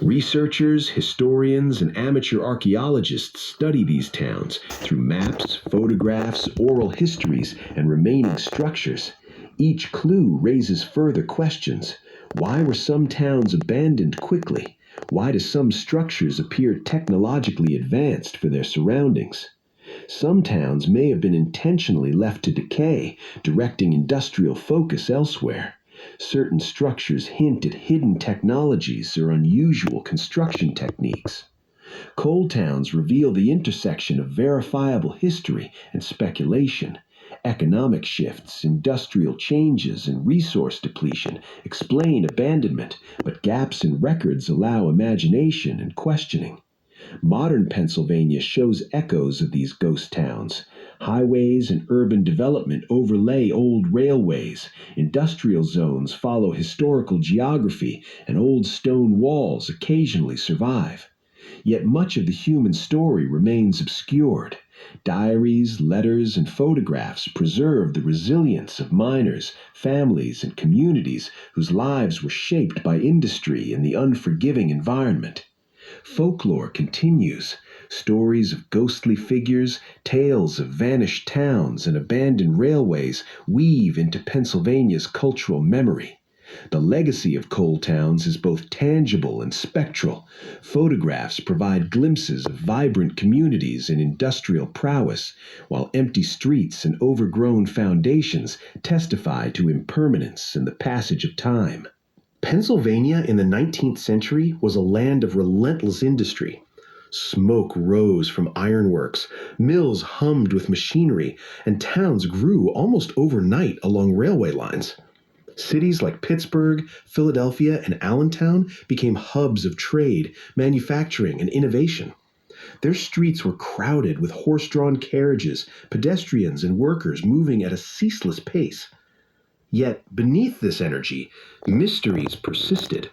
Researchers, historians, and amateur archaeologists study these towns through maps, photographs, oral histories, and remaining structures. Each clue raises further questions. Why were some towns abandoned quickly? Why do some structures appear technologically advanced for their surroundings? Some towns may have been intentionally left to decay, directing industrial focus elsewhere. Certain structures hint at hidden technologies or unusual construction techniques. Coal towns reveal the intersection of verifiable history and speculation. Economic shifts, industrial changes, and resource depletion explain abandonment, but gaps in records allow imagination and questioning. Modern Pennsylvania shows echoes of these ghost towns. Highways and urban development overlay old railways. Industrial zones follow historical geography, and old stone walls occasionally survive. Yet much of the human story remains obscured. Diaries, letters, and photographs preserve the resilience of miners, families, and communities whose lives were shaped by industry and the unforgiving environment. Folklore continues. Stories of ghostly figures, tales of vanished towns, and abandoned railways weave into Pennsylvania's cultural memory. The legacy of coal towns is both tangible and spectral. Photographs provide glimpses of vibrant communities and industrial prowess, while empty streets and overgrown foundations testify to impermanence and the passage of time. Pennsylvania in the 19th century was a land of relentless industry. Smoke rose from ironworks, mills hummed with machinery, and towns grew almost overnight along railway lines. Cities like Pittsburgh, Philadelphia, and Allentown became hubs of trade, manufacturing, and innovation. Their streets were crowded with horse-drawn carriages, pedestrians, and workers moving at a ceaseless pace. Yet, beneath this energy, mysteries persisted.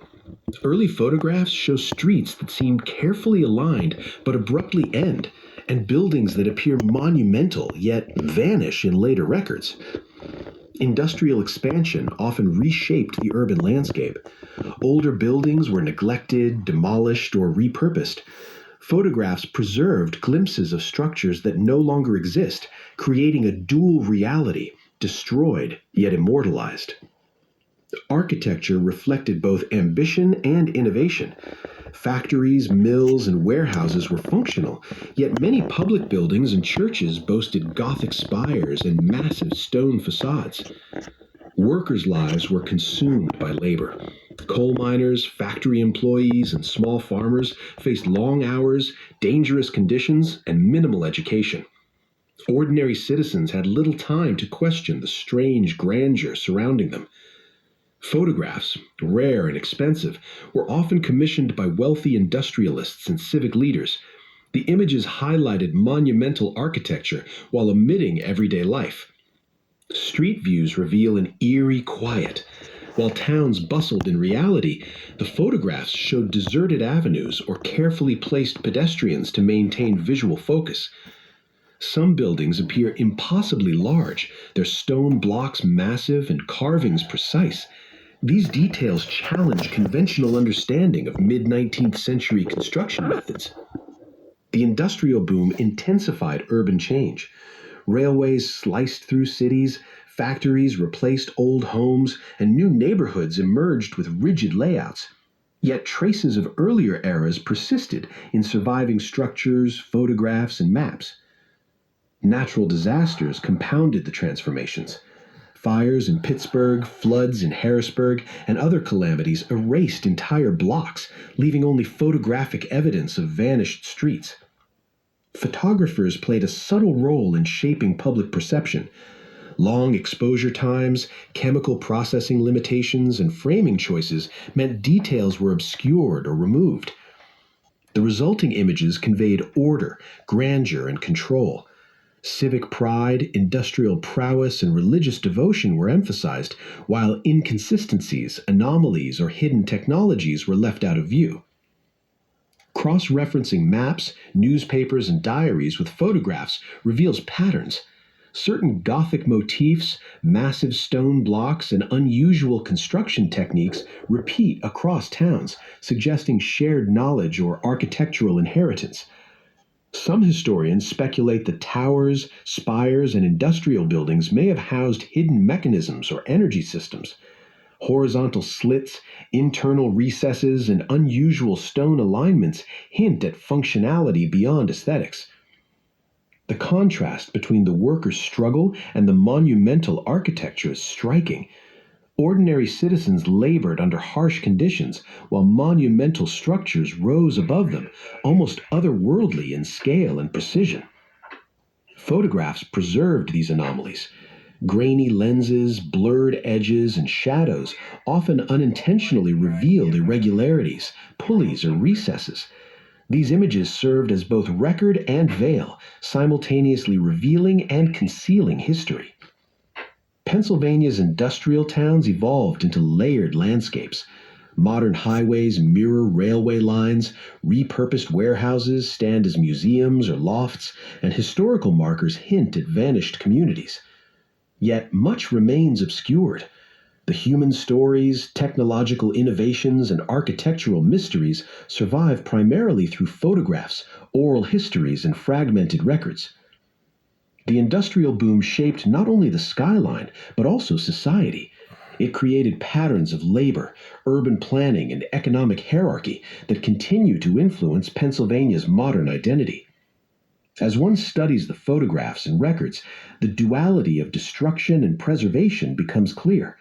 Early photographs show streets that seem carefully aligned but abruptly end, and buildings that appear monumental yet vanish in later records. Industrial expansion often reshaped the urban landscape. Older buildings were neglected, demolished, or repurposed. Photographs preserved glimpses of structures that no longer exist, creating a dual reality, destroyed yet immortalized. Architecture reflected both ambition and innovation. Factories, mills, and warehouses were functional, yet many public buildings and churches boasted Gothic spires and massive stone facades. Workers' lives were consumed by labor. Coal miners, factory employees, and small farmers faced long hours, dangerous conditions, and minimal education. Ordinary citizens had little time to question the strange grandeur surrounding them. Photographs, rare and expensive, were often commissioned by wealthy industrialists and civic leaders. The images highlighted monumental architecture while omitting everyday life. Street views reveal an eerie quiet. While towns bustled in reality, the photographs showed deserted avenues or carefully placed pedestrians to maintain visual focus. Some buildings appear impossibly large, their stone blocks massive and carvings precise. These details challenge conventional understanding of mid-19th century construction methods. The industrial boom intensified urban change. Railways sliced through cities, factories replaced old homes, and new neighborhoods emerged with rigid layouts. Yet traces of earlier eras persisted in surviving structures, photographs, and maps. Natural disasters compounded the transformations. Fires in Pittsburgh, floods in Harrisburg, and other calamities erased entire blocks, leaving only photographic evidence of vanished streets. Photographers played a subtle role in shaping public perception. Long exposure times, chemical processing limitations, and framing choices meant details were obscured or removed. The resulting images conveyed order, grandeur, and control. Civic pride, industrial prowess, and religious devotion were emphasized, while inconsistencies, anomalies, or hidden technologies were left out of view. Cross-referencing maps, newspapers, and diaries with photographs reveals patterns. Certain Gothic motifs, massive stone blocks, and unusual construction techniques repeat across towns, suggesting shared knowledge or architectural inheritance. Some historians speculate that towers, spires, and industrial buildings may have housed hidden mechanisms or energy systems. Horizontal slits, internal recesses, and unusual stone alignments hint at functionality beyond aesthetics. The contrast between the workers' struggle and the monumental architecture is striking. Ordinary citizens labored under harsh conditions, while monumental structures rose above them, almost otherworldly in scale and precision. Photographs preserved these anomalies. Grainy lenses, blurred edges, and shadows often unintentionally revealed irregularities, pulleys, or recesses. These images served as both record and veil, simultaneously revealing and concealing history. Pennsylvania's industrial towns evolved into layered landscapes. Modern highways mirror railway lines, repurposed warehouses stand as museums or lofts, and historical markers hint at vanished communities. Yet much remains obscured. The human stories, technological innovations, and architectural mysteries survive primarily through photographs, oral histories, and fragmented records. The industrial boom shaped not only the skyline, but also society. It created patterns of labor, urban planning, and economic hierarchy that continue to influence Pennsylvania's modern identity. As one studies the photographs and records, the duality of destruction and preservation becomes clear.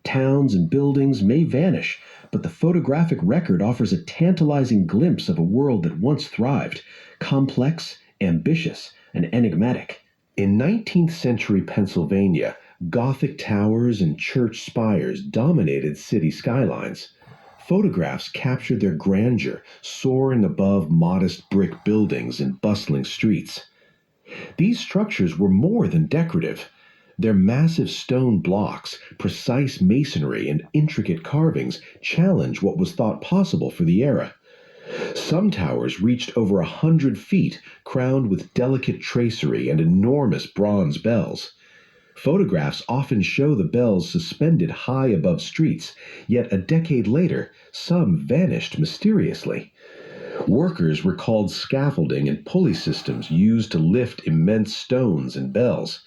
Towns and buildings may vanish, but the photographic record offers a tantalizing glimpse of a world that once thrived, complex, ambitious, and enigmatic. In 19th century Pennsylvania, Gothic towers and church spires dominated city skylines. Photographs captured their grandeur, soaring above modest brick buildings and bustling streets. These structures were more than decorative. Their massive stone blocks, precise masonry, and intricate carvings challenge what was thought possible for the era. Some towers reached over 100 feet, crowned with delicate tracery and enormous bronze bells. Photographs often show the bells suspended high above streets, yet a decade later, some vanished mysteriously. Workers recalled scaffolding and pulley systems used to lift immense stones and bells.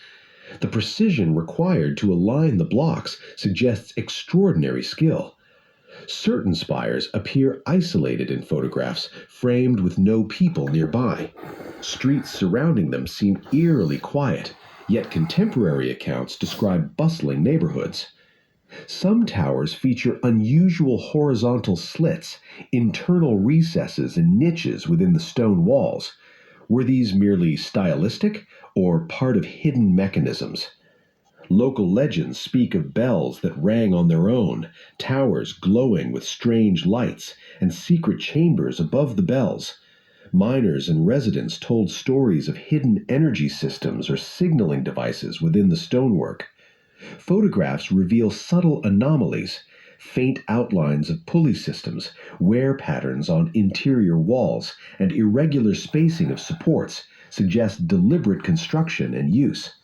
The precision required to align the blocks suggests extraordinary skill. Certain spires appear isolated in photographs, framed with no people nearby. Streets surrounding them seem eerily quiet, yet contemporary accounts describe bustling neighborhoods. Some towers feature unusual horizontal slits, internal recesses, and niches within the stone walls. Were these merely stylistic or part of hidden mechanisms? Local legends speak of bells that rang on their own, towers glowing with strange lights, and secret chambers above the bells. Miners and residents told stories of hidden energy systems or signaling devices within the stonework. Photographs reveal subtle anomalies, faint outlines of pulley systems, wear patterns on interior walls, and irregular spacing of supports suggest deliberate construction and use.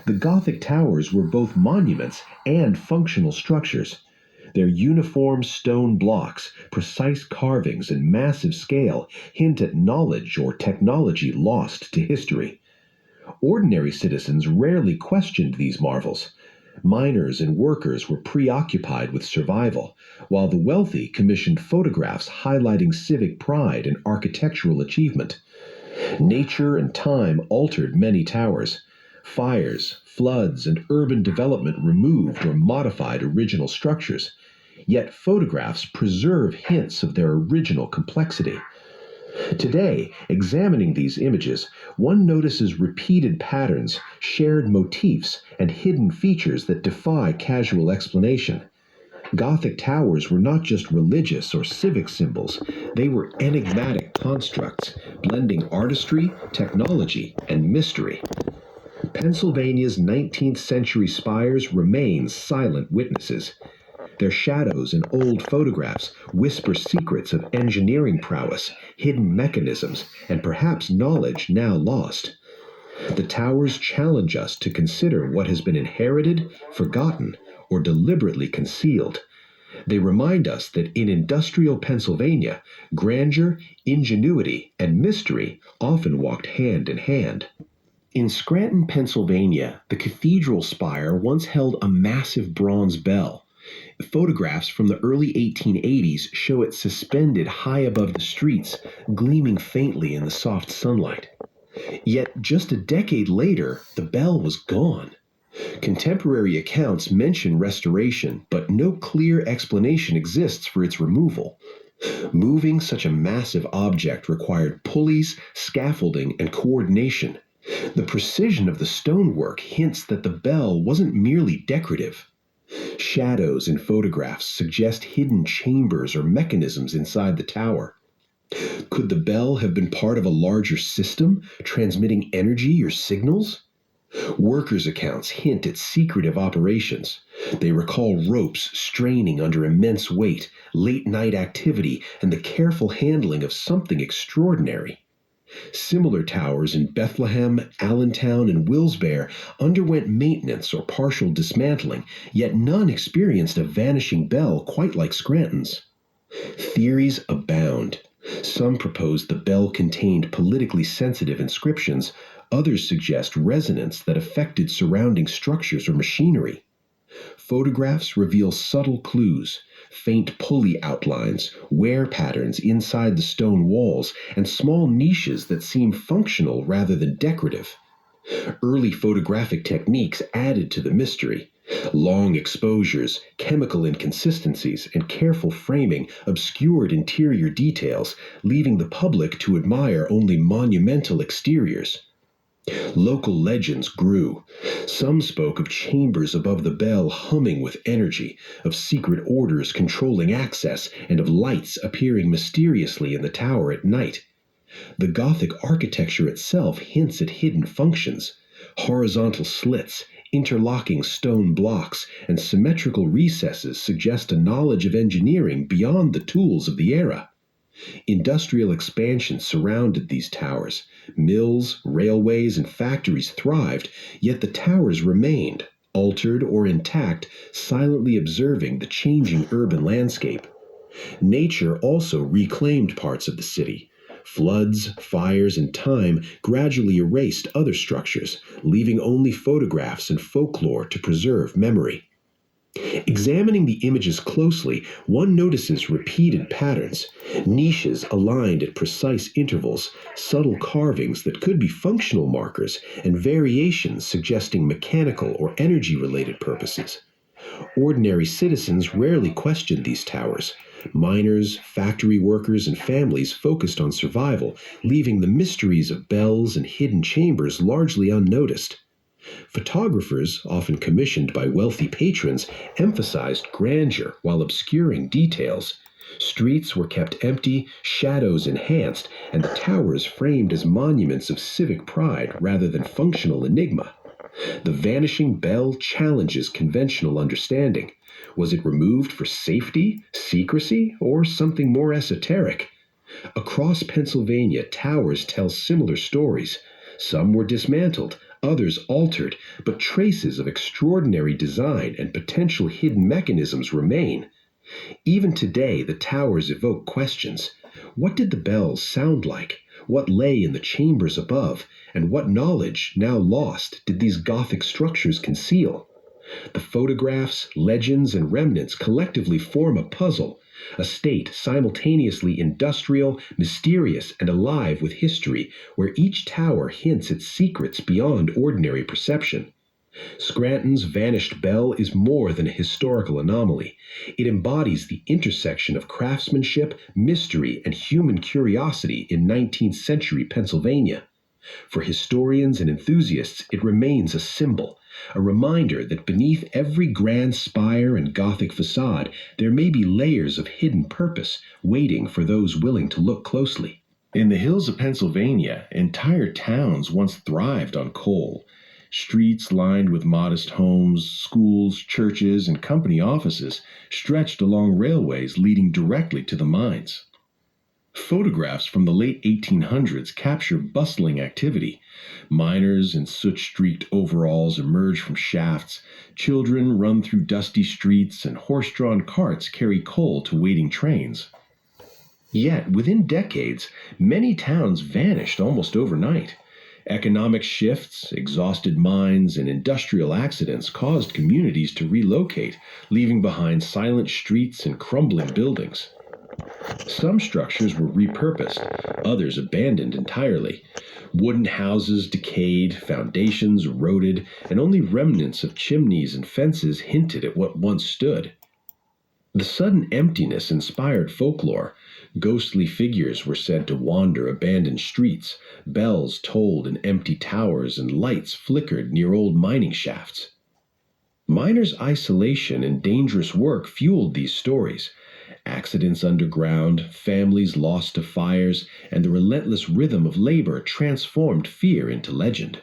The Gothic towers were both monuments and functional structures. Their uniform stone blocks, precise carvings, and massive scale hint at knowledge or technology lost to history. Ordinary citizens rarely questioned these marvels. Miners and workers were preoccupied with survival, while the wealthy commissioned photographs highlighting civic pride and architectural achievement. Nature and time altered many towers. Fires, floods, and urban development removed or modified original structures. Yet photographs preserve hints of their original complexity. Today, examining these images, one notices repeated patterns, shared motifs, and hidden features that defy casual explanation. Gothic towers were not just religious or civic symbols, they were enigmatic constructs, blending artistry, technology, and mystery. Pennsylvania's 19th century spires remain silent witnesses. Their shadows in old photographs whisper secrets of engineering prowess, hidden mechanisms, and perhaps knowledge now lost. The towers challenge us to consider what has been inherited, forgotten, or deliberately concealed. They remind us that in industrial Pennsylvania, grandeur, ingenuity, and mystery often walked hand in hand. In Scranton, Pennsylvania, the cathedral spire once held a massive bronze bell. Photographs from the early 1880s show it suspended high above the streets, gleaming faintly in the soft sunlight. Yet just a decade later, the bell was gone. Contemporary accounts mention restoration, but no clear explanation exists for its removal. Moving such a massive object required pulleys, scaffolding, and coordination. The precision of the stonework hints that the bell wasn't merely decorative. Shadows in photographs suggest hidden chambers or mechanisms inside the tower. Could the bell have been part of a larger system, transmitting energy or signals? Workers' accounts hint at secretive operations. They recall ropes straining under immense weight, late-night activity, and the careful handling of something extraordinary. Similar towers in Bethlehem, Allentown, and Wilkes-Barre underwent maintenance or partial dismantling, yet none experienced a vanishing bell quite like Scranton's. Theories abound. Some propose the bell contained politically sensitive inscriptions, others suggest resonance that affected surrounding structures or machinery. Photographs reveal subtle clues, faint pulley outlines, wear patterns inside the stone walls, and small niches that seem functional rather than decorative. Early photographic techniques added to the mystery. Long exposures, chemical inconsistencies, and careful framing obscured interior details, leaving the public to admire only monumental exteriors. Local legends grew. Some spoke of chambers above the bell humming with energy, of secret orders controlling access, and of lights appearing mysteriously in the tower at night. The Gothic architecture itself hints at hidden functions. Horizontal slits, interlocking stone blocks, and symmetrical recesses suggest a knowledge of engineering beyond the tools of the era. Industrial expansion surrounded these towers. Mills, railways, and factories thrived, yet the towers remained, altered or intact, silently observing the changing urban landscape. Nature also reclaimed parts of the city. Floods, fires, and time gradually erased other structures, leaving only photographs and folklore to preserve memory. Examining the images closely, one notices repeated patterns, niches aligned at precise intervals, subtle carvings that could be functional markers, and variations suggesting mechanical or energy-related purposes. Ordinary citizens rarely questioned these towers. Miners, factory workers, and families focused on survival, leaving the mysteries of bells and hidden chambers largely unnoticed. Photographers, often commissioned by wealthy patrons, emphasized grandeur while obscuring details. Streets were kept empty, shadows enhanced, and the towers framed as monuments of civic pride rather than functional enigma. The vanishing bell challenges conventional understanding. Was it removed for safety, secrecy, or something more esoteric? Across Pennsylvania, towers tell similar stories. Some were dismantled, others altered, but traces of extraordinary design and potential hidden mechanisms remain. Even today, the towers evoke questions. What did the bells sound like? What lay in the chambers above? And what knowledge, now lost, did these Gothic structures conceal? The photographs, legends, and remnants collectively form a puzzle, a state simultaneously industrial, mysterious, and alive with history, where each tower hints at secrets beyond ordinary perception. Scranton's vanished bell is more than a historical anomaly. It embodies the intersection of craftsmanship, mystery, and human curiosity in 19th century Pennsylvania. For historians and enthusiasts, it remains a symbol, a reminder that beneath every grand spire and Gothic facade, there may be layers of hidden purpose waiting for those willing to look closely. In the hills of Pennsylvania, entire towns once thrived on coal. Streets lined with modest homes, schools, churches, and company offices stretched along railways leading directly to the mines. Photographs from the late 1800s capture bustling activity. Miners in soot-streaked overalls emerge from shafts, children run through dusty streets, and horse-drawn carts carry coal to waiting trains. Yet, within decades, many towns vanished almost overnight. Economic shifts, exhausted mines, and industrial accidents caused communities to relocate, leaving behind silent streets and crumbling buildings. Some structures were repurposed, others abandoned entirely. Wooden houses decayed, foundations eroded, and only remnants of chimneys and fences hinted at what once stood. The sudden emptiness inspired folklore. Ghostly figures were said to wander abandoned streets, bells tolled in empty towers, and lights flickered near old mining shafts. Miners' isolation and dangerous work fueled these stories. Accidents underground, families lost to fires, and the relentless rhythm of labor transformed fear into legend.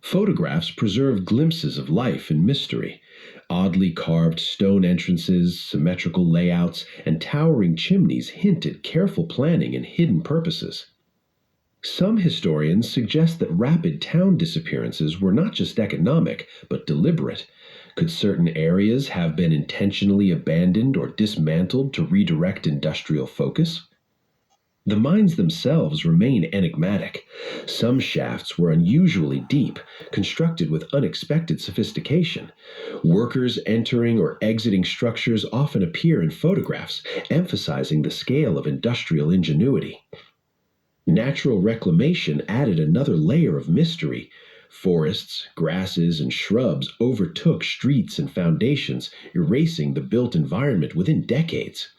Photographs preserve glimpses of life and mystery. Oddly carved stone entrances, symmetrical layouts, and towering chimneys hint at careful planning and hidden purposes. Some historians suggest that rapid town disappearances were not just economic, but deliberate. Could certain areas have been intentionally abandoned or dismantled to redirect industrial focus? The mines themselves remain enigmatic. Some shafts were unusually deep, constructed with unexpected sophistication. Workers entering or exiting structures often appear in photographs, emphasizing the scale of industrial ingenuity. Natural reclamation added another layer of mystery. Forests, grasses, and shrubs overtook streets and foundations, erasing the built environment within decades.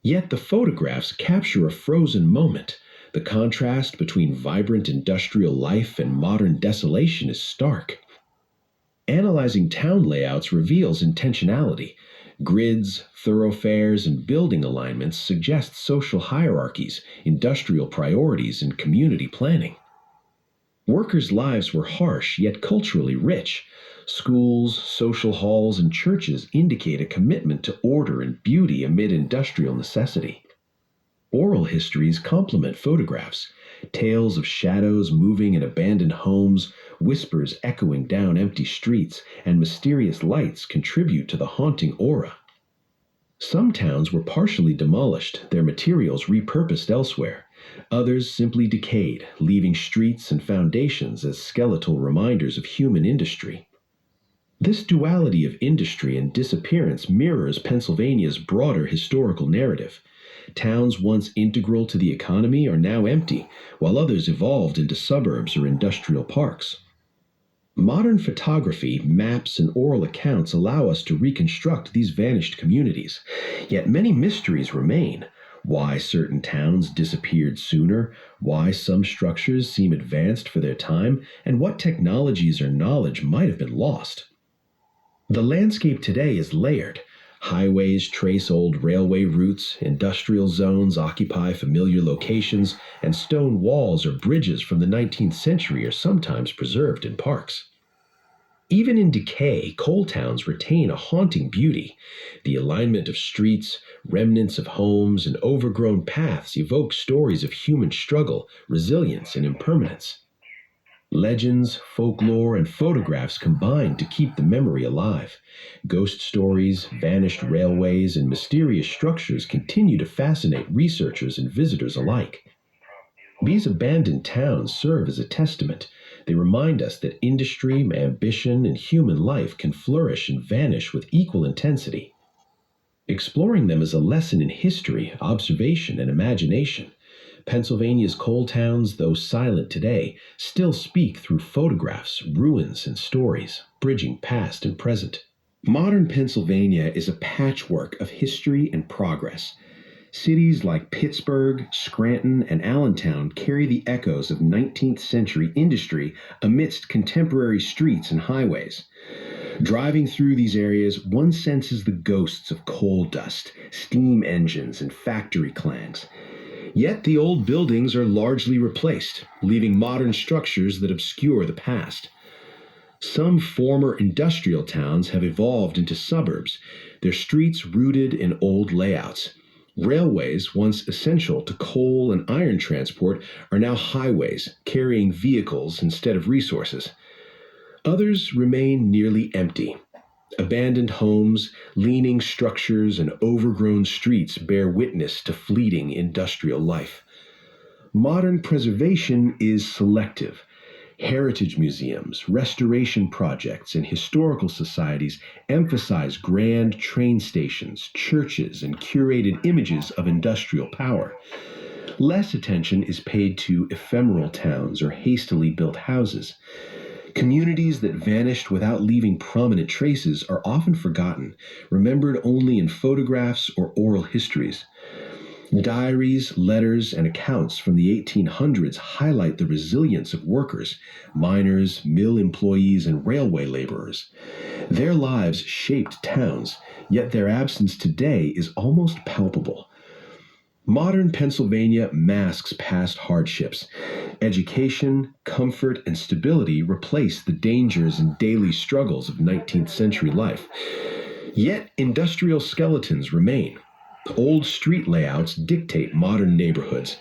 Yet the photographs capture a frozen moment. The contrast between vibrant industrial life and modern desolation is stark. Analyzing town layouts reveals intentionality. Grids, thoroughfares, and building alignments suggest social hierarchies, industrial priorities, and community planning. Workers' lives were harsh yet culturally rich. Schools, social halls, and churches indicate a commitment to order and beauty amid industrial necessity. Oral histories complement photographs. Tales of shadows moving in abandoned homes, whispers echoing down empty streets, and mysterious lights contribute to the haunting aura. Some towns were partially demolished, their materials repurposed elsewhere. Others simply decayed, leaving streets and foundations as skeletal reminders of human industry. This duality of industry and disappearance mirrors Pennsylvania's broader historical narrative. Towns once integral to the economy are now empty, while others evolved into suburbs or industrial parks. Modern photography, maps, and oral accounts allow us to reconstruct these vanished communities. Yet many mysteries remain. Why certain towns disappeared sooner, why some structures seem advanced for their time, and what technologies or knowledge might have been lost. The landscape today is layered. Highways trace old railway routes, industrial zones occupy familiar locations, and stone walls or bridges from the 19th century are sometimes preserved in parks. Even in decay, coal towns retain a haunting beauty. The alignment of streets, remnants of homes, and overgrown paths evoke stories of human struggle, resilience, and impermanence. Legends, folklore, and photographs combine to keep the memory alive. Ghost stories, vanished railways, and mysterious structures continue to fascinate researchers and visitors alike. These abandoned towns serve as a testament. They remind us that industry, ambition, and human life can flourish and vanish with equal intensity. Exploring them is a lesson in history, observation, and imagination. Pennsylvania's coal towns, though silent today, still speak through photographs, ruins, and stories, bridging past and present. Modern Pennsylvania is a patchwork of history and progress. Cities like Pittsburgh, Scranton, and Allentown carry the echoes of 19th century industry amidst contemporary streets and highways. Driving through these areas, one senses the ghosts of coal dust, steam engines, and factory clangs. Yet the old buildings are largely replaced, leaving modern structures that obscure the past. Some former industrial towns have evolved into suburbs, their streets rooted in old layouts. Railways, once essential to coal and iron transport, are now highways, carrying vehicles instead of resources. Others remain nearly empty. Abandoned homes, leaning structures, and overgrown streets bear witness to fleeting industrial life. Modern preservation is selective. Heritage museums, restoration projects, and historical societies emphasize grand train stations, churches, and curated images of industrial power. Less attention is paid to ephemeral towns or hastily built houses. Communities that vanished without leaving prominent traces are often forgotten, remembered only in photographs or oral histories. Diaries, letters, and accounts from the 1800s highlight the resilience of workers, miners, mill employees, and railway laborers. Their lives shaped towns, yet their absence today is almost palpable. Modern Pennsylvania masks past hardships. Education, comfort, and stability replace the dangers and daily struggles of 19th century life. Yet industrial skeletons remain. Old street layouts dictate modern neighborhoods.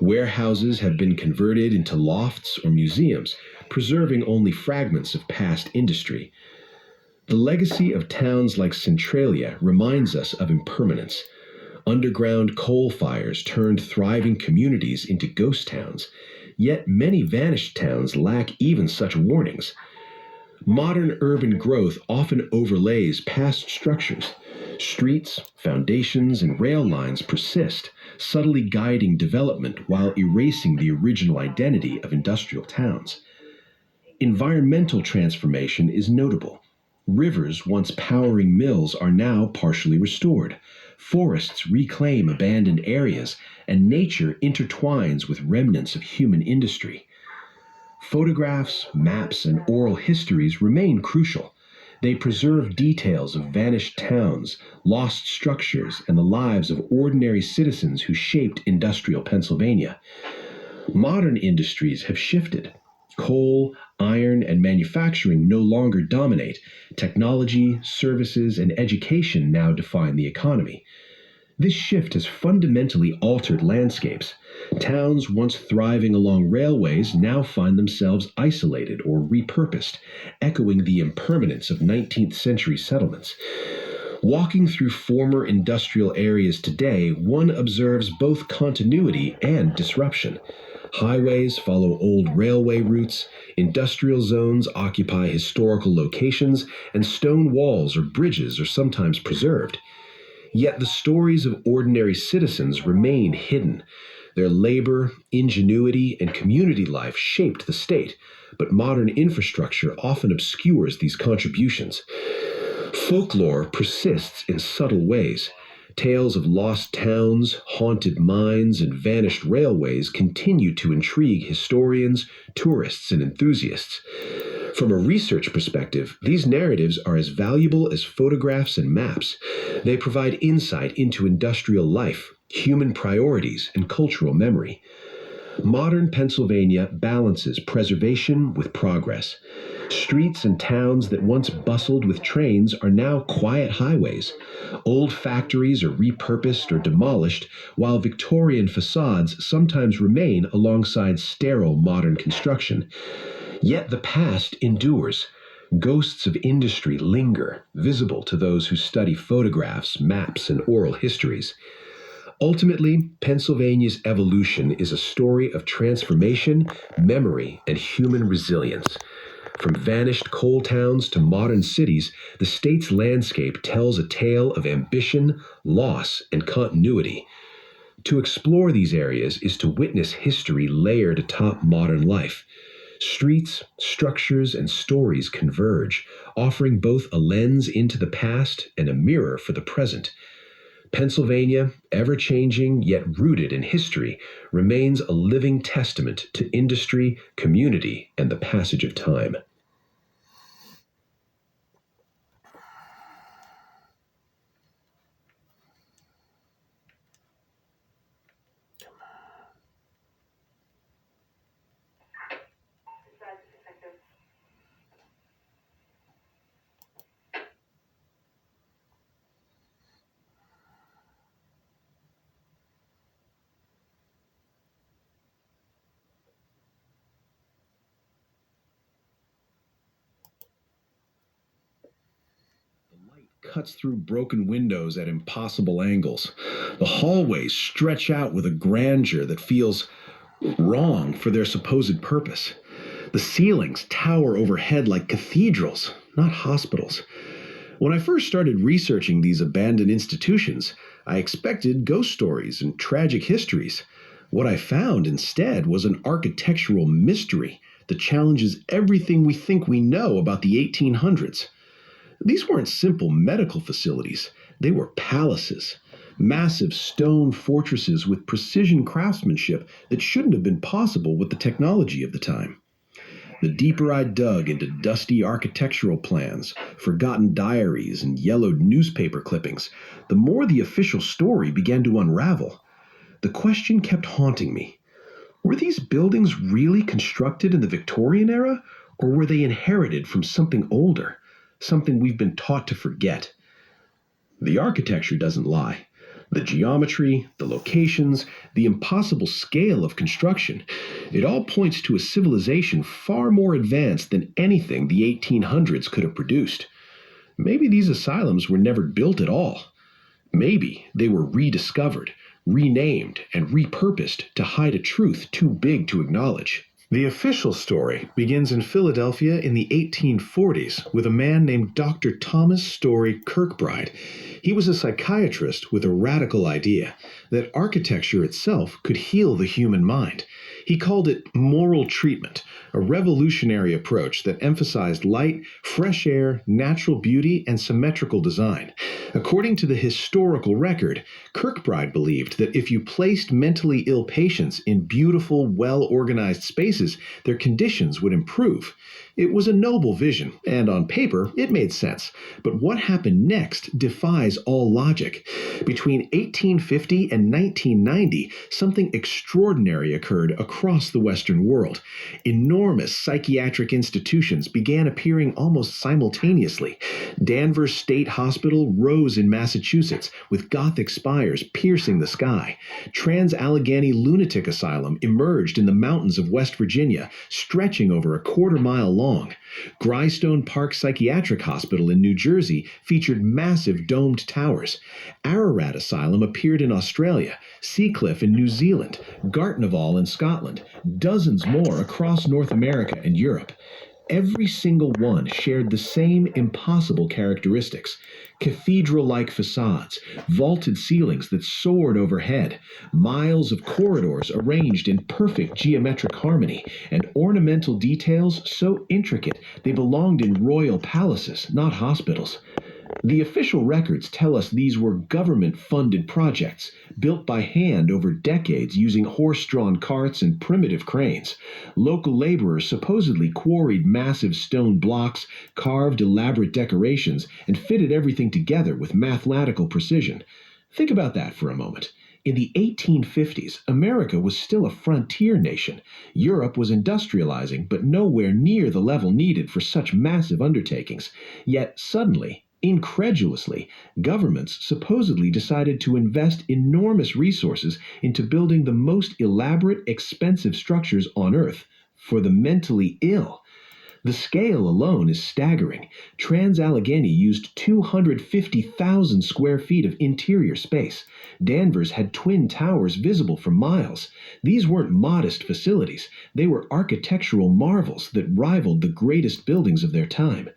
Warehouses have been converted into lofts or museums, preserving only fragments of past industry. The legacy of towns like Centralia reminds us of impermanence. Underground coal fires turned thriving communities into ghost towns, yet many vanished towns lack even such warnings. Modern urban growth often overlays past structures. Streets, foundations, and rail lines persist, subtly guiding development while erasing the original identity of industrial towns. Environmental transformation is notable. Rivers once powering mills are now partially restored. Forests reclaim abandoned areas, and nature intertwines with remnants of human industry. Photographs, maps, and oral histories remain crucial. They preserve details of vanished towns, lost structures, and the lives of ordinary citizens who shaped industrial Pennsylvania. Modern industries have shifted. Coal, iron, and manufacturing no longer dominate. Technology, services, and education now define the economy. This shift has fundamentally altered landscapes. Towns once thriving along railways now find themselves isolated or repurposed, echoing the impermanence of 19th century settlements. Walking through former industrial areas today, one observes both continuity and disruption. Highways follow old railway routes, industrial zones occupy historical locations, and stone walls or bridges are sometimes preserved. Yet the stories of ordinary citizens remain hidden. Their labor, ingenuity, and community life shaped the state, but modern infrastructure often obscures these contributions. Folklore persists in subtle ways. Tales of lost towns, haunted mines, and vanished railways continue to intrigue historians, tourists, and enthusiasts. From a research perspective, these narratives are as valuable as photographs and maps. They provide insight into industrial life, human priorities, and cultural memory. Modern Pennsylvania balances preservation with progress. Streets and towns that once bustled with trains are now quiet highways. Old factories are repurposed or demolished, while Victorian facades sometimes remain alongside sterile modern construction. Yet the past endures. Ghosts of industry linger, visible to those who study photographs, maps, and oral histories. Ultimately, Pennsylvania's evolution is a story of transformation, memory, and human resilience. From vanished coal towns to modern cities, the state's landscape tells a tale of ambition, loss, and continuity. To explore these areas is to witness history layered atop modern life. Streets, structures, and stories converge, offering both a lens into the past and a mirror for the present. Pennsylvania, ever-changing yet rooted in history, remains a living testament to industry, community, and the passage of time. Cuts through broken windows at impossible angles. The hallways stretch out with a grandeur that feels wrong for their supposed purpose. The ceilings tower overhead like cathedrals, not hospitals. When I first started researching these abandoned institutions, I expected ghost stories and tragic histories. What I found instead was an architectural mystery that challenges everything we think we know about the 1800s. These weren't simple medical facilities. They were palaces, massive stone fortresses with precision craftsmanship that shouldn't have been possible with the technology of the time. The deeper I dug into dusty architectural plans, forgotten diaries, and yellowed newspaper clippings, the more the official story began to unravel. The question kept haunting me. Were these buildings really constructed in the Victorian era, or were they inherited from something older? Something we've been taught to forget. The architecture doesn't lie. The geometry, the locations, the impossible scale of construction, it all points to a civilization far more advanced than anything the 1800s could have produced. Maybe these asylums were never built at all. Maybe they were rediscovered, renamed, and repurposed to hide a truth too big to acknowledge. The official story begins in Philadelphia in the 1840s with a man named Dr. Thomas Story Kirkbride. He was a psychiatrist with a radical idea that architecture itself could heal the human mind. He called it moral treatment, a revolutionary approach that emphasized light, fresh air, natural beauty, and symmetrical design. According to the historical record, Kirkbride believed that if you placed mentally ill patients in beautiful, well-organized spaces, their conditions would improve. It was a noble vision, and on paper, it made sense. But what happened next defies all logic. Between 1850 and 1990, something extraordinary occurred across the Western world. Enormous psychiatric institutions began appearing almost simultaneously. Danvers State Hospital rose in Massachusetts, with Gothic spires piercing the sky. Trans-Allegheny Lunatic Asylum emerged in the mountains of West Virginia, stretching over a quarter-mile long. Greystone Park Psychiatric Hospital in New Jersey featured massive domed towers. Ararat Asylum appeared in Australia, Seacliff in New Zealand, Gartnavel in Scotland, dozens more across North America and Europe. Every single one shared the same impossible characteristics: cathedral-like facades, vaulted ceilings that soared overhead, miles of corridors arranged in perfect geometric harmony, and ornamental details so intricate they belonged in royal palaces, not hospitals. The official records tell us these were government-funded projects, built by hand over decades using horse-drawn carts and primitive cranes. Local laborers supposedly quarried massive stone blocks, carved elaborate decorations, and fitted everything together with mathematical precision. Think about that for a moment. In the 1850s, America was still a frontier nation. Europe was industrializing, but nowhere near the level needed for such massive undertakings. Yet suddenly, incredulously, governments supposedly decided to invest enormous resources into building the most elaborate, expensive structures on Earth for the mentally ill. The scale alone is staggering. Trans-Allegheny used 250,000 square feet of interior space. Danvers had twin towers visible for miles. These weren't modest facilities. They were architectural marvels that rivaled the greatest buildings of their time.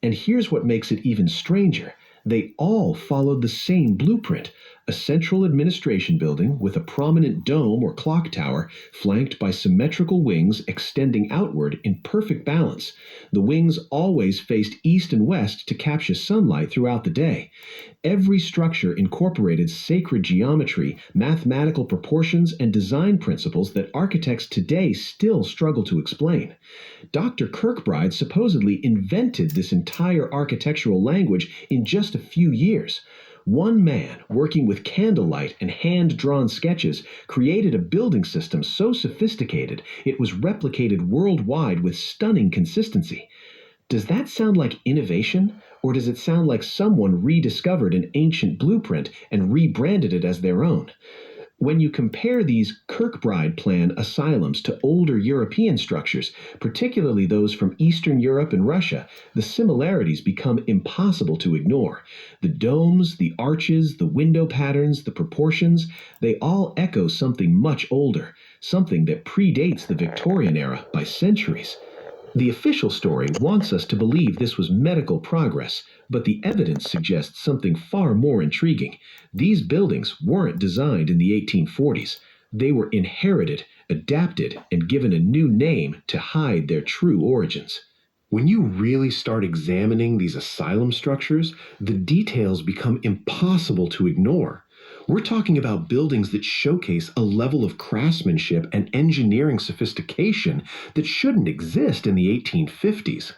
And here's what makes it even stranger. They all followed the same blueprint: a central administration building with a prominent dome or clock tower flanked by symmetrical wings extending outward in perfect balance. The wings always faced east and west to capture sunlight throughout the day. Every structure incorporated sacred geometry, mathematical proportions, and design principles that architects today still struggle to explain. Dr. Kirkbride supposedly invented this entire architectural language in just a few years. One man, working with candlelight and hand-drawn sketches, created a building system so sophisticated it was replicated worldwide with stunning consistency. Does that sound like innovation, or does it sound like someone rediscovered an ancient blueprint and rebranded it as their own? When you compare these Kirkbride plan asylums to older European structures, particularly those from Eastern Europe and Russia, the similarities become impossible to ignore. The domes, the arches, the window patterns, the proportions, they all echo something much older, something that predates the Victorian era by centuries. The official story wants us to believe this was medical progress, but the evidence suggests something far more intriguing. These buildings weren't designed in the 1840s. They were inherited, adapted, and given a new name to hide their true origins. When you really start examining these asylum structures, the details become impossible to ignore. We're talking about buildings that showcase a level of craftsmanship and engineering sophistication that shouldn't exist in the 1850s.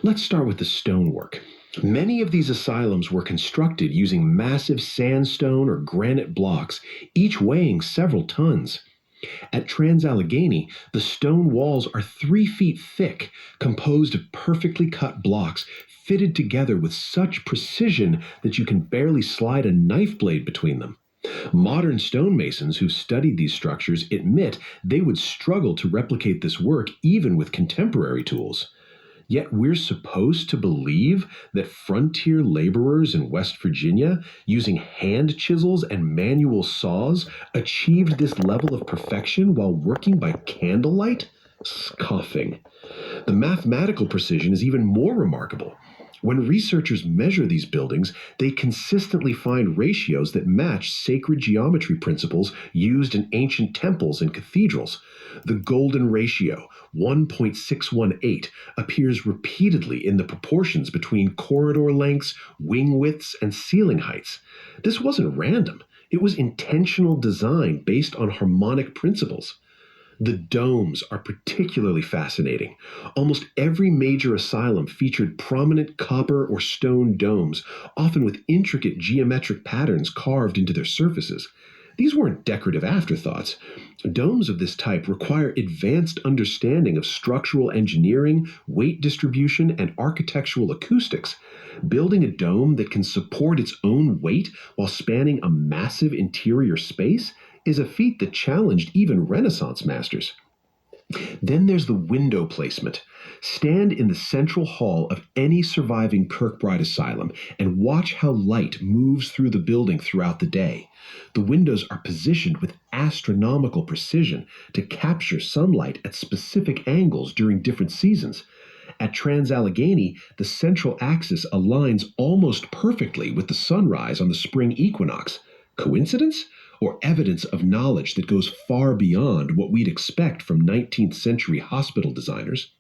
Let's start with the stonework. Many of these asylums were constructed using massive sandstone or granite blocks, each weighing several tons. At Trans-Allegheny, the stone walls are 3 feet thick, composed of perfectly cut blocks fitted together with such precision that you can barely slide a knife blade between them. Modern stonemasons who've studied these structures admit they would struggle to replicate this work even with contemporary tools. Yet we're supposed to believe that frontier laborers in West Virginia, using hand chisels and manual saws, achieved this level of perfection while working by candlelight? Scoffing. The mathematical precision is even more remarkable. When researchers measure these buildings, they consistently find ratios that match sacred geometry principles used in ancient temples and cathedrals. The golden ratio, 1.618, appears repeatedly in the proportions between corridor lengths, wing widths, and ceiling heights. This wasn't random. It was intentional design based on harmonic principles. The domes are particularly fascinating. Almost every major asylum featured prominent copper or stone domes, often with intricate geometric patterns carved into their surfaces. These weren't decorative afterthoughts. Domes of this type require advanced understanding of structural engineering, weight distribution, and architectural acoustics. Building a dome that can support its own weight while spanning a massive interior space is a feat that challenged even Renaissance masters. Then there's the window placement. Stand in the central hall of any surviving Kirkbride asylum and watch how light moves through the building throughout the day. The windows are positioned with astronomical precision to capture sunlight at specific angles during different seasons. At Trans-Allegheny, the central axis aligns almost perfectly with the sunrise on the spring equinox. Coincidence? Or evidence of knowledge that goes far beyond what we'd expect from 19th century hospital designers?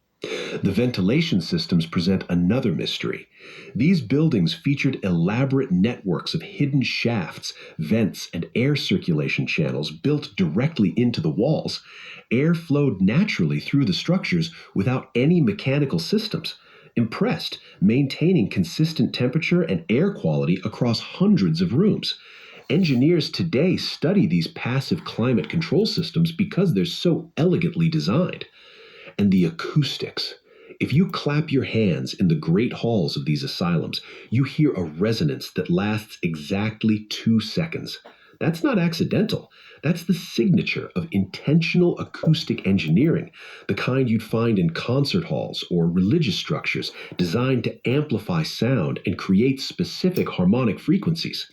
The ventilation systems present another mystery. These buildings featured elaborate networks of hidden shafts, vents, and air circulation channels built directly into the walls. Air flowed naturally through the structures without any mechanical systems. Impressed, maintaining consistent temperature and air quality across hundreds of rooms. Engineers today study these passive climate control systems because they're so elegantly designed. And the acoustics. If you clap your hands in the great halls of these asylums, you hear a resonance that lasts exactly 2 seconds. That's not accidental. That's the signature of intentional acoustic engineering, the kind you'd find in concert halls or religious structures designed to amplify sound and create specific harmonic frequencies.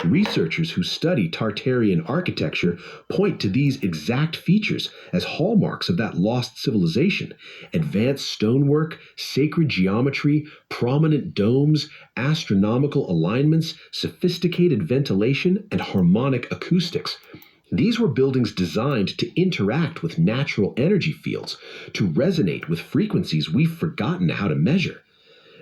Researchers who study Tartarian architecture point to these exact features as hallmarks of that lost civilization. Advanced stonework, sacred geometry, prominent domes, astronomical alignments, sophisticated ventilation, and harmonic acoustics. These were buildings designed to interact with natural energy fields, to resonate with frequencies we've forgotten how to measure.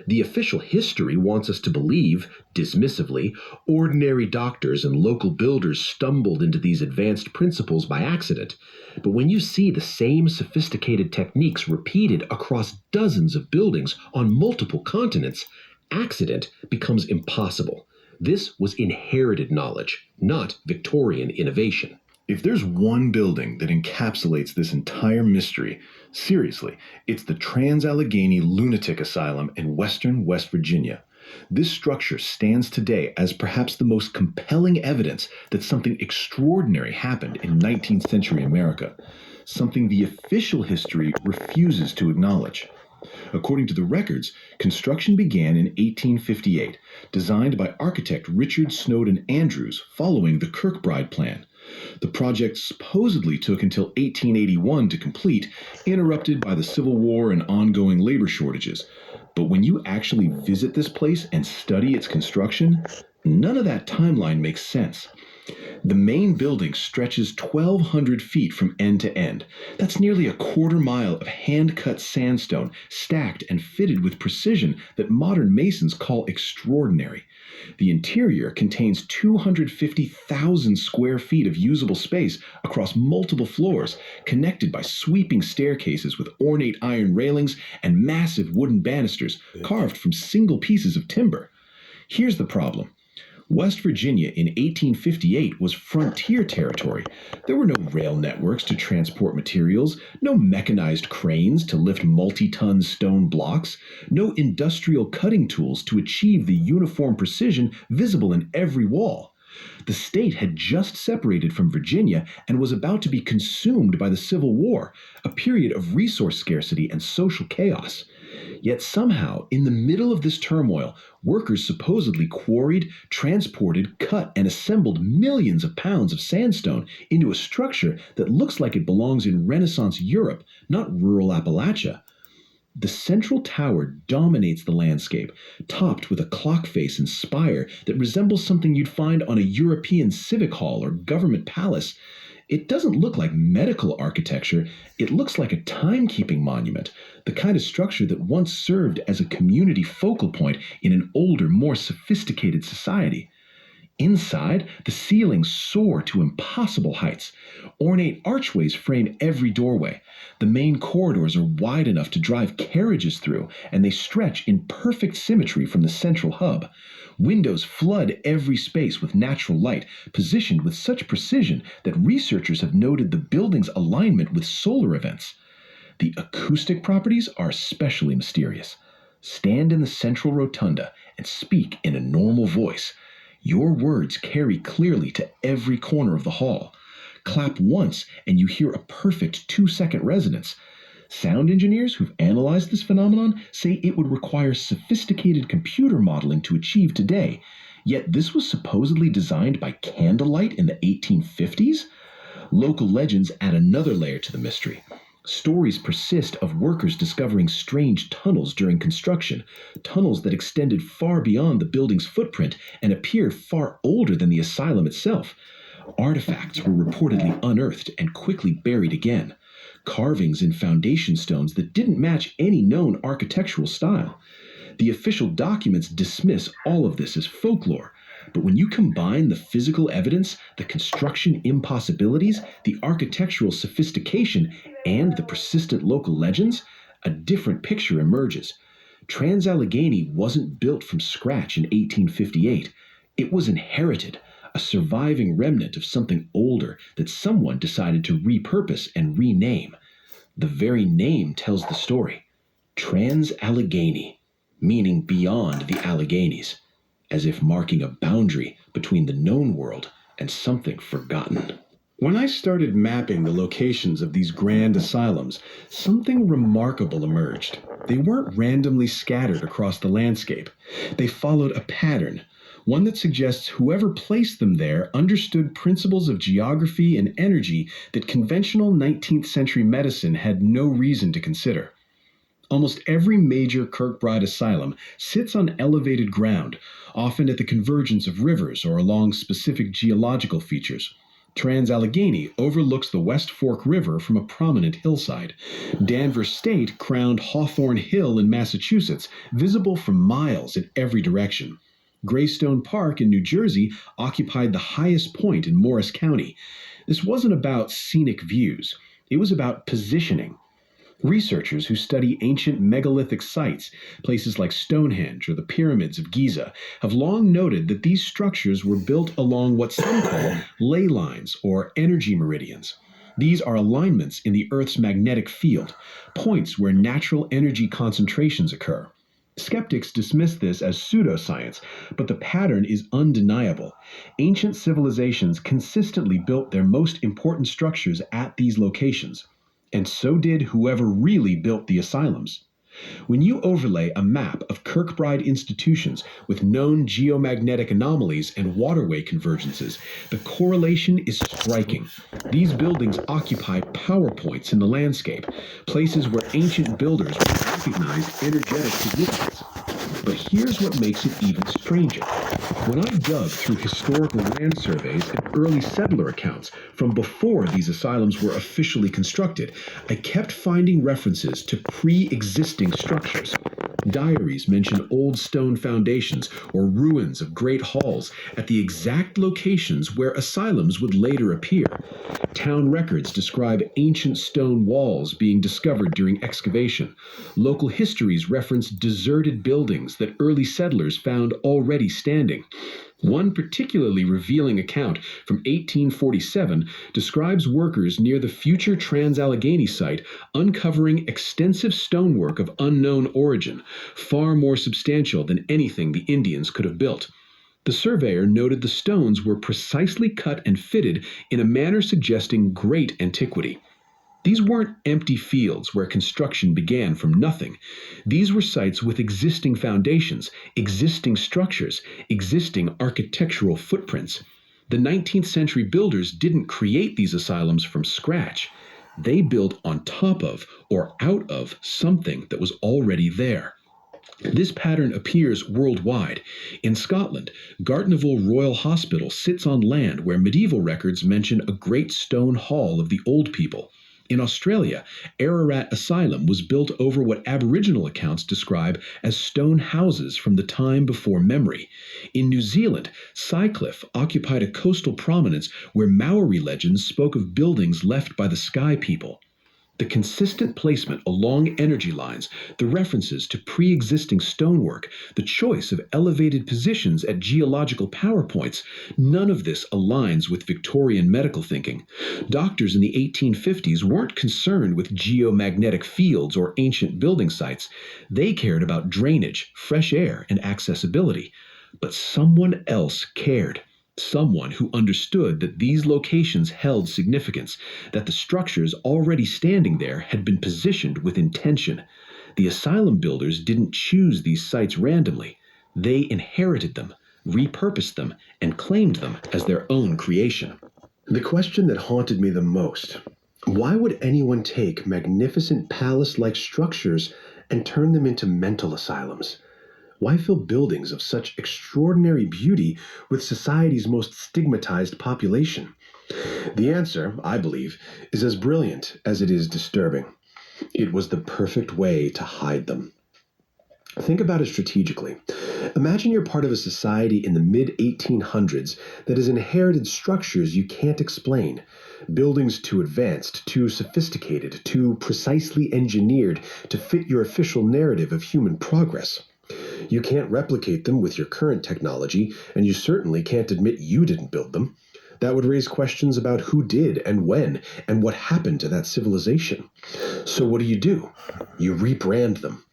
The official history wants us to believe, dismissively, ordinary doctors and local builders stumbled into these advanced principles by accident. But when you see the same sophisticated techniques repeated across dozens of buildings on multiple continents, accident becomes impossible. This was inherited knowledge, not Victorian innovation. If there's one building that encapsulates this entire mystery, seriously, it's the Trans-Allegheny Lunatic Asylum in western West Virginia. This structure stands today as perhaps the most compelling evidence that something extraordinary happened in 19th century America, something the official history refuses to acknowledge. According to the records, construction began in 1858, designed by architect Richard Snowden Andrews following the Kirkbride Plan. The project supposedly took until 1881 to complete, interrupted by the Civil War and ongoing labor shortages. But when you actually visit this place and study its construction, none of that timeline makes sense. The main building stretches 1,200 feet from end to end. That's nearly a quarter mile of hand-cut sandstone, stacked and fitted with precision that modern masons call extraordinary. The interior contains 250,000 square feet of usable space across multiple floors, connected by sweeping staircases with ornate iron railings and massive wooden banisters carved from single pieces of timber. Here's the problem. West Virginia in 1858 was frontier territory. There were no rail networks to transport materials, no mechanized cranes to lift multi-ton stone blocks, no industrial cutting tools to achieve the uniform precision visible in every wall. The state had just separated from Virginia and was about to be consumed by the Civil War, a period of resource scarcity and social chaos. Yet somehow, in the middle of this turmoil, workers supposedly quarried, transported, cut, and assembled millions of pounds of sandstone into a structure that looks like it belongs in Renaissance Europe, not rural Appalachia. The central tower dominates the landscape, topped with a clock face and spire that resembles something you'd find on a European civic hall or government palace. It doesn't look like medical architecture, it looks like a timekeeping monument, the kind of structure that once served as a community focal point in an older, more sophisticated society. Inside, the ceilings soar to impossible heights. Ornate archways frame every doorway. The main corridors are wide enough to drive carriages through, and they stretch in perfect symmetry from the central hub. Windows flood every space with natural light, positioned with such precision that researchers have noted the building's alignment with solar events. The acoustic properties are especially mysterious. Stand in the central rotunda and speak in a normal voice. Your words carry clearly to every corner of the hall. Clap once and you hear a perfect 2-second resonance. Sound engineers who've analyzed this phenomenon say it would require sophisticated computer modeling to achieve today, yet this was supposedly designed by candlelight in the 1850s? Local legends add another layer to the mystery. Stories persist of workers discovering strange tunnels during construction, tunnels that extended far beyond the building's footprint and appeared far older than the asylum itself. Artifacts were reportedly unearthed and quickly buried again. Carvings in foundation stones that didn't match any known architectural style. The official documents dismiss all of this as folklore, but when you combine the physical evidence, the construction impossibilities, the architectural sophistication, and the persistent local legends, a different picture emerges. Trans-Allegheny wasn't built from scratch in 1858. It was inherited, a surviving remnant of something older that someone decided to repurpose and rename. The very name tells the story. Trans-Allegheny, meaning beyond the Alleghenies, as if marking a boundary between the known world and something forgotten. When I started mapping the locations of these grand asylums, something remarkable emerged. They weren't randomly scattered across the landscape. They followed a pattern, one that suggests whoever placed them there understood principles of geography and energy that conventional 19th century medicine had no reason to consider. Almost every major Kirkbride asylum sits on elevated ground, often at the convergence of rivers or along specific geological features. Trans-Allegheny overlooks the West Fork River from a prominent hillside. Danvers State crowned Hawthorne Hill in Massachusetts, visible for miles in every direction. Greystone Park in New Jersey occupied the highest point in Morris County. This wasn't about scenic views. It was about positioning. Researchers who study ancient megalithic sites, places like Stonehenge or the pyramids of Giza, have long noted that these structures were built along what some call ley lines or energy meridians. These are alignments in the Earth's magnetic field, points where natural energy concentrations occur. Skeptics dismiss this as pseudoscience, but the pattern is undeniable. Ancient civilizations consistently built their most important structures at these locations. And so did whoever really built the asylums. When you overlay a map of Kirkbride institutions with known geomagnetic anomalies and waterway convergences, the correlation is striking. These buildings occupy power points in the landscape, places where ancient builders would recognize energetic significance. But here's what makes it even stranger. When I dug through historical land surveys and early settler accounts from before these asylums were officially constructed, I kept finding references to pre-existing structures. Diaries mention old stone foundations or ruins of great halls at the exact locations where asylums would later appear. Town records describe ancient stone walls being discovered during excavation. Local histories reference deserted buildings that early settlers found already standing. One particularly revealing account from 1847 describes workers near the future Trans-Allegheny site uncovering extensive stonework of unknown origin, far more substantial than anything the Indians could have built. The surveyor noted the stones were precisely cut and fitted in a manner suggesting great antiquity. These weren't empty fields where construction began from nothing. These were sites with existing foundations, existing structures, existing architectural footprints. The 19th century builders didn't create these asylums from scratch. They built on top of or out of something that was already there. This pattern appears worldwide. In Scotland, Gartnavel Royal Hospital sits on land where medieval records mention a great stone hall of the old people. In Australia, Ararat Asylum was built over what Aboriginal accounts describe as stone houses from the time before memory. In New Zealand, Sycliffe occupied a coastal prominence where Maori legends spoke of buildings left by the Sky People. The consistent placement along energy lines, the references to pre-existing stonework, the choice of elevated positions at geological power points, none of this aligns with Victorian medical thinking. Doctors in the 1850s weren't concerned with geomagnetic fields or ancient building sites. They cared about drainage, fresh air, and accessibility. But someone else cared. Someone who understood that these locations held significance, that the structures already standing there had been positioned with intention. The asylum builders didn't choose these sites randomly. They inherited them, repurposed them, and claimed them as their own creation. The question that haunted me the most: Why would anyone take magnificent palace-like structures and turn them into mental asylums? Why fill buildings of such extraordinary beauty with society's most stigmatized population? The answer, I believe, is as brilliant as it is disturbing. It was the perfect way to hide them. Think about it strategically. Imagine you're part of a society in the mid 1800s that has inherited structures you can't explain. Buildings too advanced, too sophisticated, too precisely engineered to fit your official narrative of human progress. You can't replicate them with your current technology, and you certainly can't admit you didn't build them. That would raise questions about who did and when and what happened to that civilization. So what do? You rebrand them.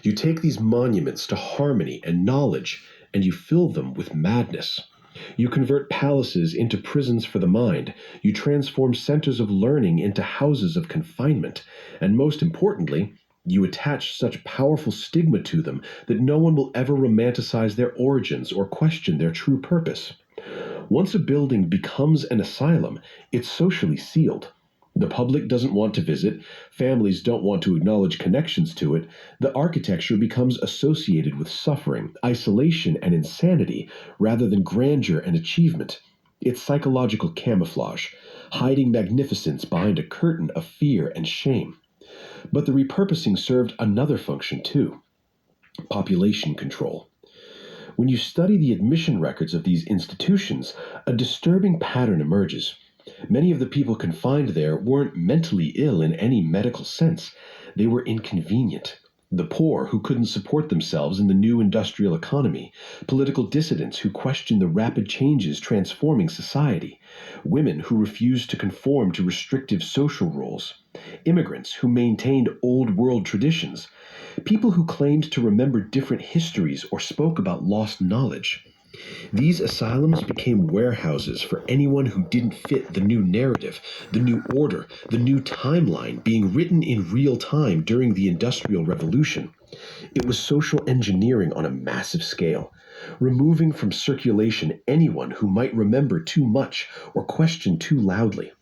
You take these monuments to harmony and knowledge, and you fill them with madness. You convert palaces into prisons for the mind. You transform centers of learning into houses of confinement. And most importantly, you attach such powerful stigma to them that no one will ever romanticize their origins or question their true purpose. Once a building becomes an asylum, it's socially sealed. The public doesn't want to visit, families don't want to acknowledge connections to it, the architecture becomes associated with suffering, isolation, and insanity rather than grandeur and achievement. It's psychological camouflage, hiding magnificence behind a curtain of fear and shame. But the repurposing served another function too: population control. When you study the admission records of these institutions, a disturbing pattern emerges. Many of the people confined there weren't mentally ill in any medical sense. They were inconvenient. The poor who couldn't support themselves in the new industrial economy, political dissidents who questioned the rapid changes transforming society, women who refused to conform to restrictive social roles, immigrants who maintained old world traditions, people who claimed to remember different histories or spoke about lost knowledge. These asylums became warehouses for anyone who didn't fit the new narrative, the new order, the new timeline being written in real time during the Industrial Revolution. It was social engineering on a massive scale, removing from circulation anyone who might remember too much or question too loudly.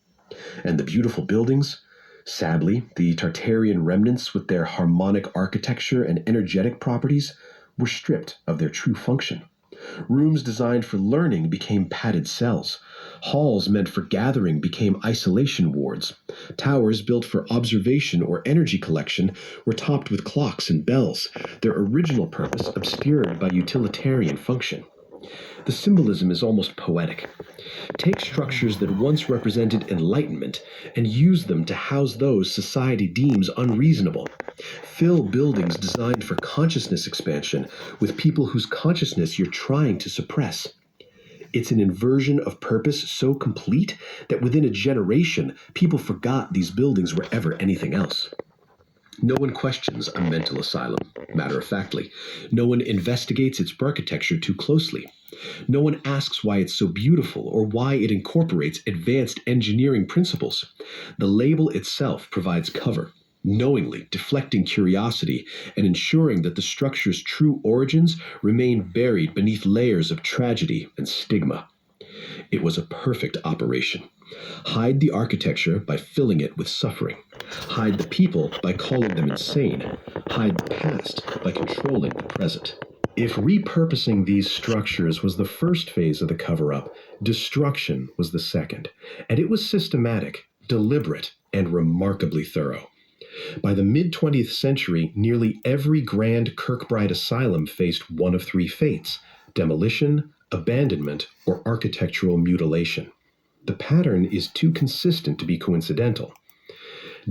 And the beautiful buildings? Sadly, the Tartarian remnants with their harmonic architecture and energetic properties were stripped of their true function. Rooms designed for learning became padded cells. Halls meant for gathering became isolation wards. Towers built for observation or energy collection were topped with clocks and bells, their original purpose obscured by utilitarian function. The symbolism is almost poetic. Take structures that once represented enlightenment and use them to house those society deems unreasonable. Fill buildings designed for consciousness expansion with people whose consciousness you're trying to suppress. It's an inversion of purpose so complete that within a generation, people forgot these buildings were ever anything else. No one questions a mental asylum, matter-of-factly. No one investigates its architecture too closely. No one asks why it's so beautiful or why it incorporates advanced engineering principles. The label itself provides cover, knowingly deflecting curiosity and ensuring that the structure's true origins remain buried beneath layers of tragedy and stigma. It was a perfect operation. Hide the architecture by filling it with suffering. Hide the people by calling them insane. Hide the past by controlling the present. If repurposing these structures was the first phase of the cover-up, destruction was the second. And it was systematic, deliberate, and remarkably thorough. By the mid-20th century, nearly every grand Kirkbride asylum faced one of three fates: demolition, abandonment, or architectural mutilation. The pattern is too consistent to be coincidental.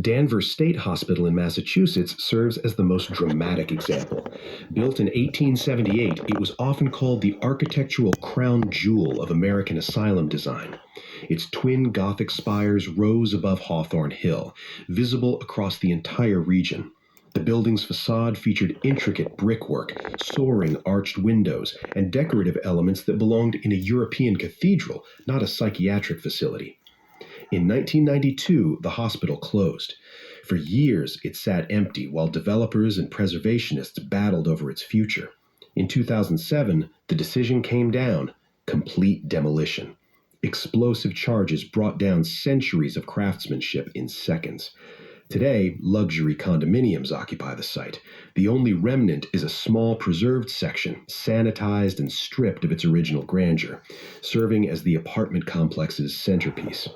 Danvers State Hospital in Massachusetts serves as the most dramatic example. Built in 1878, it was often called the architectural crown jewel of American asylum design. Its twin Gothic spires rose above Hawthorne Hill, visible across the entire region. The building's facade featured intricate brickwork, soaring arched windows, and decorative elements that belonged in a European cathedral, not a psychiatric facility. In 1992, the hospital closed. For years, it sat empty while developers and preservationists battled over its future. In 2007, the decision came down: complete demolition. Explosive charges brought down centuries of craftsmanship in seconds. Today, luxury condominiums occupy the site. The only remnant is a small preserved section, sanitized and stripped of its original grandeur, serving as the apartment complex's centerpiece.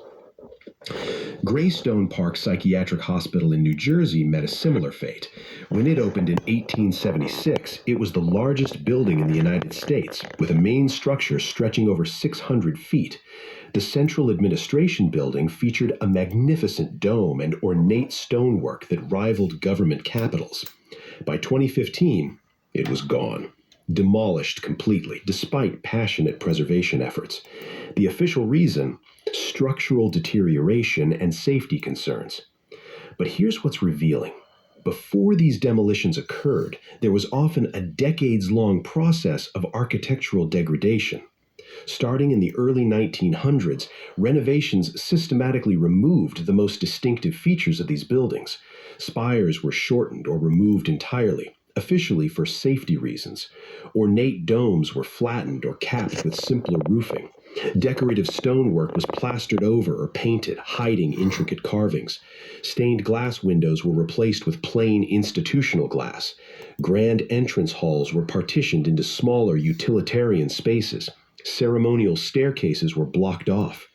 Greystone Park Psychiatric Hospital in New Jersey met a similar fate. When it opened in 1876, it was the largest building in the United States, with a main structure stretching over 600 feet. The central administration building featured a magnificent dome and ornate stonework that rivaled government capitals. By 2015, it was gone, demolished completely, despite passionate preservation efforts. The official reason: structural deterioration and safety concerns. But here's what's revealing. Before these demolitions occurred, there was often a decades-long process of architectural degradation. Starting in the early 1900s, renovations systematically removed the most distinctive features of these buildings. Spires were shortened or removed entirely, officially for safety reasons. Ornate domes were flattened or capped with simpler roofing. Decorative stonework was plastered over or painted, hiding intricate carvings. Stained glass windows were replaced with plain institutional glass. Grand entrance halls were partitioned into smaller utilitarian spaces. Ceremonial staircases were blocked off.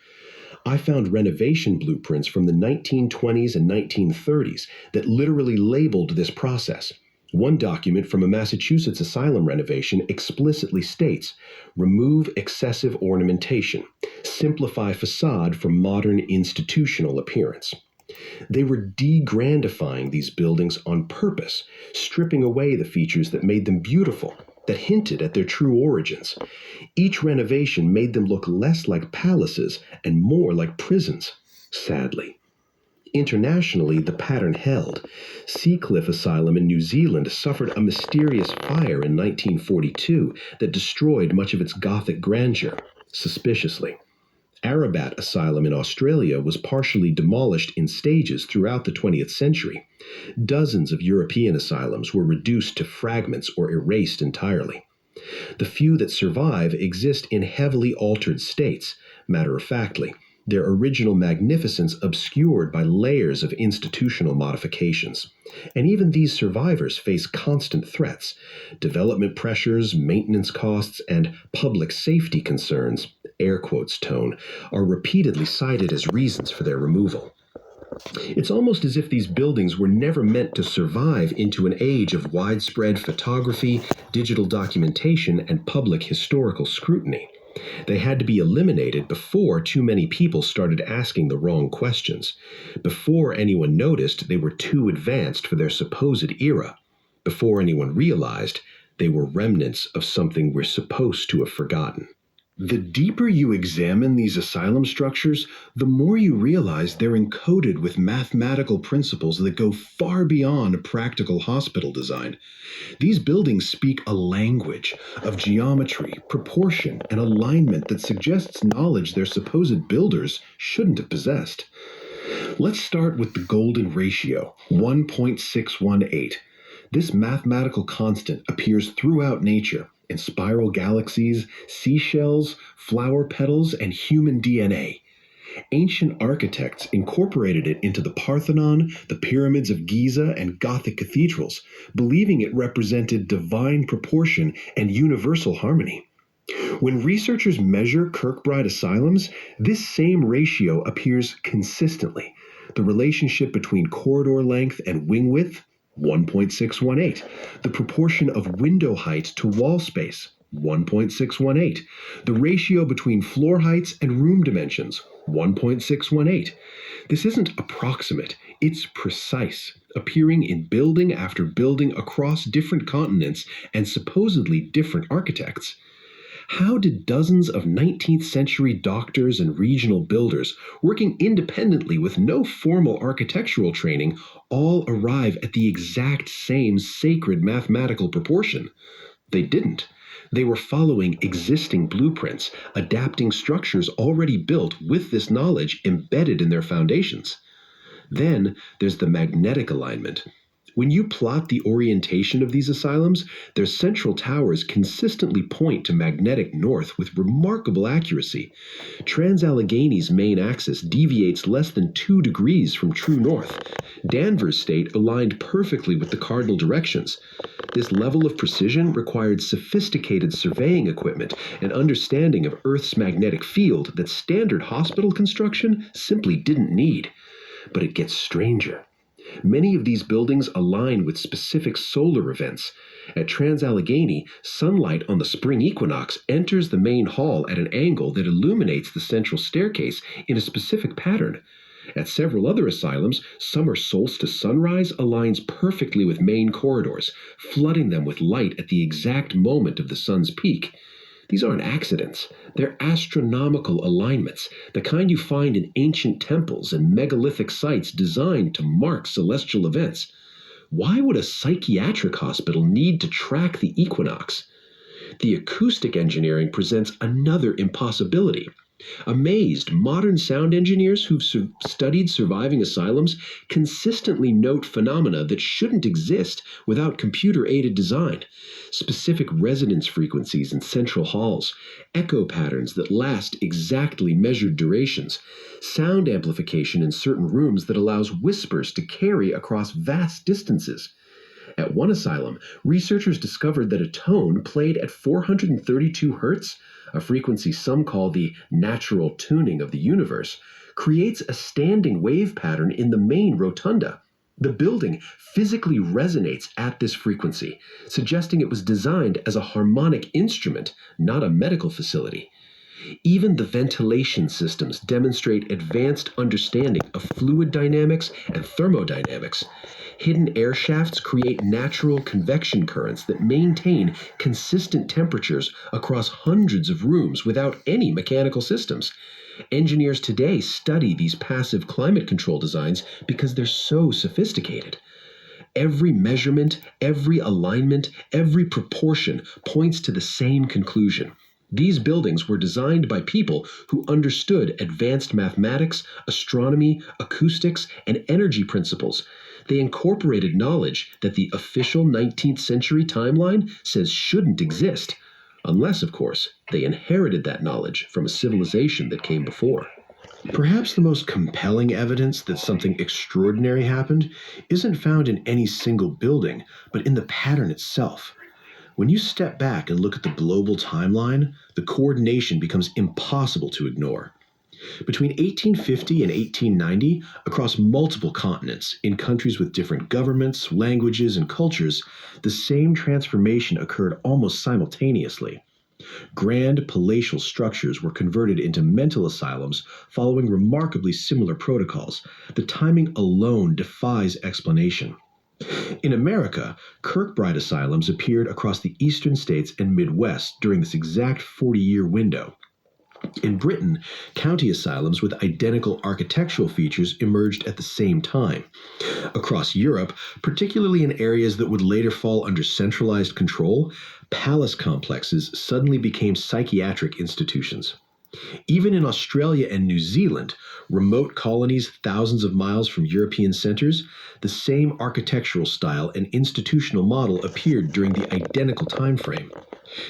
I found renovation blueprints from the 1920s and 1930s that literally labeled this process. One document from a Massachusetts asylum renovation explicitly states, "Remove excessive ornamentation. Simplify facade for modern institutional appearance." They were de-grandifying these buildings on purpose, stripping away the features that made them beautiful, that hinted at their true origins. Each renovation made them look less like palaces and more like prisons, sadly. Internationally, the pattern held. Seacliff Asylum in New Zealand suffered a mysterious fire in 1942 that destroyed much of its Gothic grandeur, suspiciously. Arabat Asylum in Australia was partially demolished in stages throughout the 20th century. Dozens of European asylums were reduced to fragments or erased entirely. The few that survive exist in heavily altered states, matter-of-factly, their original magnificence obscured by layers of institutional modifications. And even these survivors face constant threats. Development pressures, maintenance costs, and public safety concerns, air quotes tone, are repeatedly cited as reasons for their removal. It's almost as if these buildings were never meant to survive into an age of widespread photography, digital documentation, and public historical scrutiny. They had to be eliminated before too many people started asking the wrong questions, before anyone noticed they were too advanced for their supposed era, before anyone realized they were remnants of something we're supposed to have forgotten. The deeper you examine these asylum structures, the more you realize they're encoded with mathematical principles that go far beyond practical hospital design. These buildings speak a language of geometry, proportion, and alignment that suggests knowledge their supposed builders shouldn't have possessed. Let's start with the golden ratio, 1.618. This mathematical constant appears throughout nature, in spiral galaxies, seashells, flower petals, and human DNA. Ancient architects incorporated it into the Parthenon, the pyramids of Giza, and Gothic cathedrals, believing it represented divine proportion and universal harmony. When researchers measure Kirkbride asylums, this same ratio appears consistently. The relationship between corridor length and wing width, 1.618. The proportion of window height to wall space, 1.618. The ratio between floor heights and room dimensions, 1.618. This isn't approximate, it's precise, appearing in building after building across different continents and supposedly different architects. How did dozens of 19th century doctors and regional builders, working independently with no formal architectural training, all arrive at the exact same sacred mathematical proportion? They didn't. They were following existing blueprints, adapting structures already built with this knowledge embedded in their foundations. Then there's the magnetic alignment. When you plot the orientation of these asylums, their central towers consistently point to magnetic north with remarkable accuracy. Transallegheny's main axis deviates less than 2 degrees from true north. Danvers State aligned perfectly with the cardinal directions. This level of precision required sophisticated surveying equipment and understanding of Earth's magnetic field that standard hospital construction simply didn't need. But it gets stranger. Many of these buildings align with specific solar events. At Transallegheny, sunlight on the spring equinox enters the main hall at an angle that illuminates the central staircase in a specific pattern. At several other asylums, summer solstice sunrise aligns perfectly with main corridors, flooding them with light at the exact moment of the sun's peak. These aren't accidents. They're astronomical alignments, the kind you find in ancient temples and megalithic sites designed to mark celestial events. Why would a psychiatric hospital need to track the equinox? The acoustic engineering presents another impossibility. Amazed, modern sound engineers who've studied surviving asylums consistently note phenomena that shouldn't exist without computer-aided design. Specific resonance frequencies in central halls, echo patterns that last exactly measured durations, sound amplification in certain rooms that allows whispers to carry across vast distances. At one asylum, researchers discovered that a tone played at 432 hertz, a frequency some call the natural tuning of the universe, creates a standing wave pattern in the main rotunda. The building physically resonates at this frequency, suggesting it was designed as a harmonic instrument, not a medical facility. Even the ventilation systems demonstrate advanced understanding of fluid dynamics and thermodynamics. Hidden air shafts create natural convection currents that maintain consistent temperatures across hundreds of rooms without any mechanical systems. Engineers today study these passive climate control designs because they're so sophisticated. Every measurement, every alignment, every proportion points to the same conclusion. These buildings were designed by people who understood advanced mathematics, astronomy, acoustics, and energy principles. They incorporated knowledge that the official 19th century timeline says shouldn't exist, unless, of course, they inherited that knowledge from a civilization that came before. Perhaps the most compelling evidence that something extraordinary happened isn't found in any single building, but in the pattern itself. When you step back and look at the global timeline, the coordination becomes impossible to ignore. Between 1850 and 1890, across multiple continents, in countries with different governments, languages, and cultures, the same transformation occurred almost simultaneously. Grand palatial structures were converted into mental asylums following remarkably similar protocols. The timing alone defies explanation. In America, Kirkbride asylums appeared across the eastern states and Midwest during this exact 40-year window. In Britain, county asylums with identical architectural features emerged at the same time. Across Europe, particularly in areas that would later fall under centralized control, palace complexes suddenly became psychiatric institutions. Even in Australia and New Zealand, remote colonies thousands of miles from European centers, the same architectural style and institutional model appeared during the identical time frame.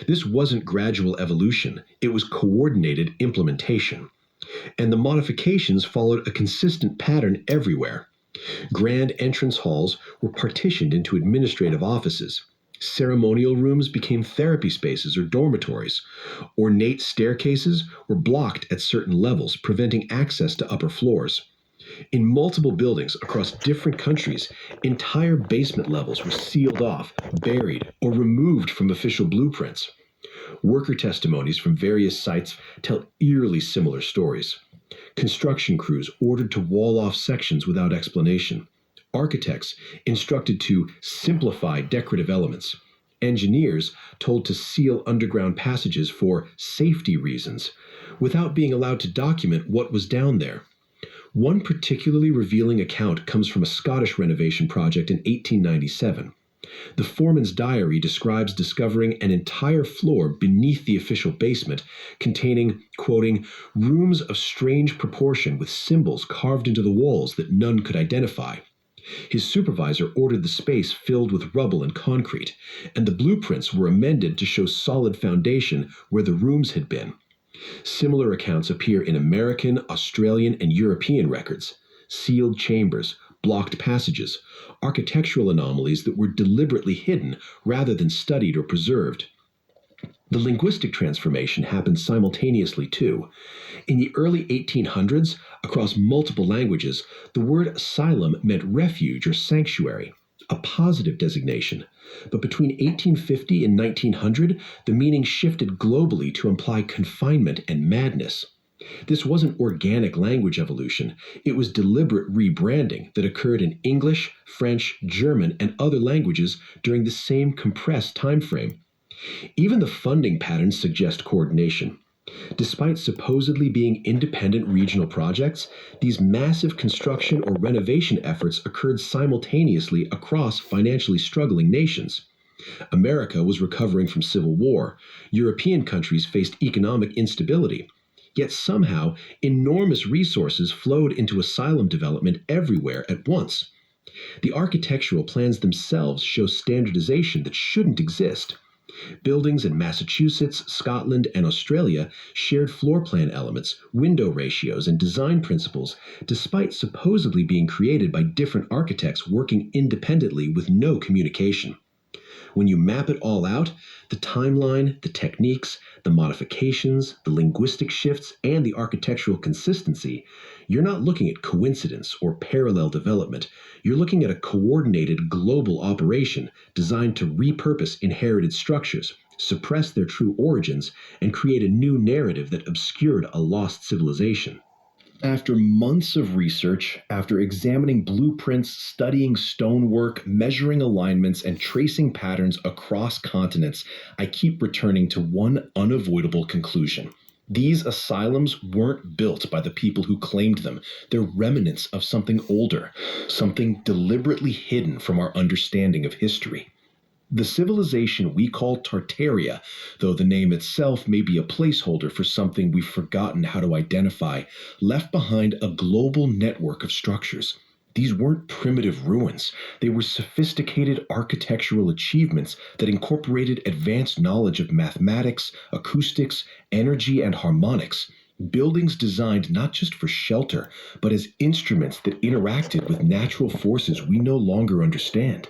This wasn't gradual evolution, it was coordinated implementation. And the modifications followed a consistent pattern everywhere. Grand entrance halls were partitioned into administrative offices. Ceremonial rooms became therapy spaces or dormitories. Ornate staircases were blocked at certain levels, preventing access to upper floors. In multiple buildings across different countries, entire basement levels were sealed off, buried, or removed from official blueprints. Worker testimonies from various sites tell eerily similar stories. Construction crews ordered to wall off sections without explanation. Architects instructed to simplify decorative elements. Engineers told to seal underground passages for safety reasons, without being allowed to document what was down there. One particularly revealing account comes from a Scottish renovation project in 1897. The foreman's diary describes discovering an entire floor beneath the official basement containing, quoting, rooms of strange proportion with symbols carved into the walls that none could identify. His supervisor ordered the space filled with rubble and concrete, and the blueprints were amended to show solid foundation where the rooms had been. Similar accounts appear in American, Australian, and European records. Sealed chambers, blocked passages, architectural anomalies that were deliberately hidden rather than studied or preserved. The linguistic transformation happened simultaneously too. In the early 1800s, across multiple languages, the word asylum meant refuge or sanctuary, a positive designation. But between 1850 and 1900, the meaning shifted globally to imply confinement and madness. This wasn't organic language evolution, it was deliberate rebranding that occurred in English, French, German, and other languages during the same compressed time frame. Even the funding patterns suggest coordination. Despite supposedly being independent regional projects, these massive construction or renovation efforts occurred simultaneously across financially struggling nations. America was recovering from civil war. European countries faced economic instability. Yet somehow, enormous resources flowed into asylum development everywhere at once. The architectural plans themselves show standardization that shouldn't exist. Buildings in Massachusetts, Scotland, and Australia shared floor plan elements, window ratios, and design principles, despite supposedly being created by different architects working independently with no communication. When you map it all out, the timeline, the techniques, the modifications, the linguistic shifts, and the architectural consistency, you're not looking at coincidence or parallel development. You're looking at a coordinated global operation designed to repurpose inherited structures, suppress their true origins, and create a new narrative that obscured a lost civilization. After months of research, after examining blueprints, studying stonework, measuring alignments, and tracing patterns across continents, I keep returning to one unavoidable conclusion. These asylums weren't built by the people who claimed them. They're remnants of something older, something deliberately hidden from our understanding of history. The civilization we call Tartaria, though the name itself may be a placeholder for something we've forgotten how to identify, left behind a global network of structures. These weren't primitive ruins. They were sophisticated architectural achievements that incorporated advanced knowledge of mathematics, acoustics, energy, and harmonics. Buildings designed not just for shelter, but as instruments that interacted with natural forces we no longer understand.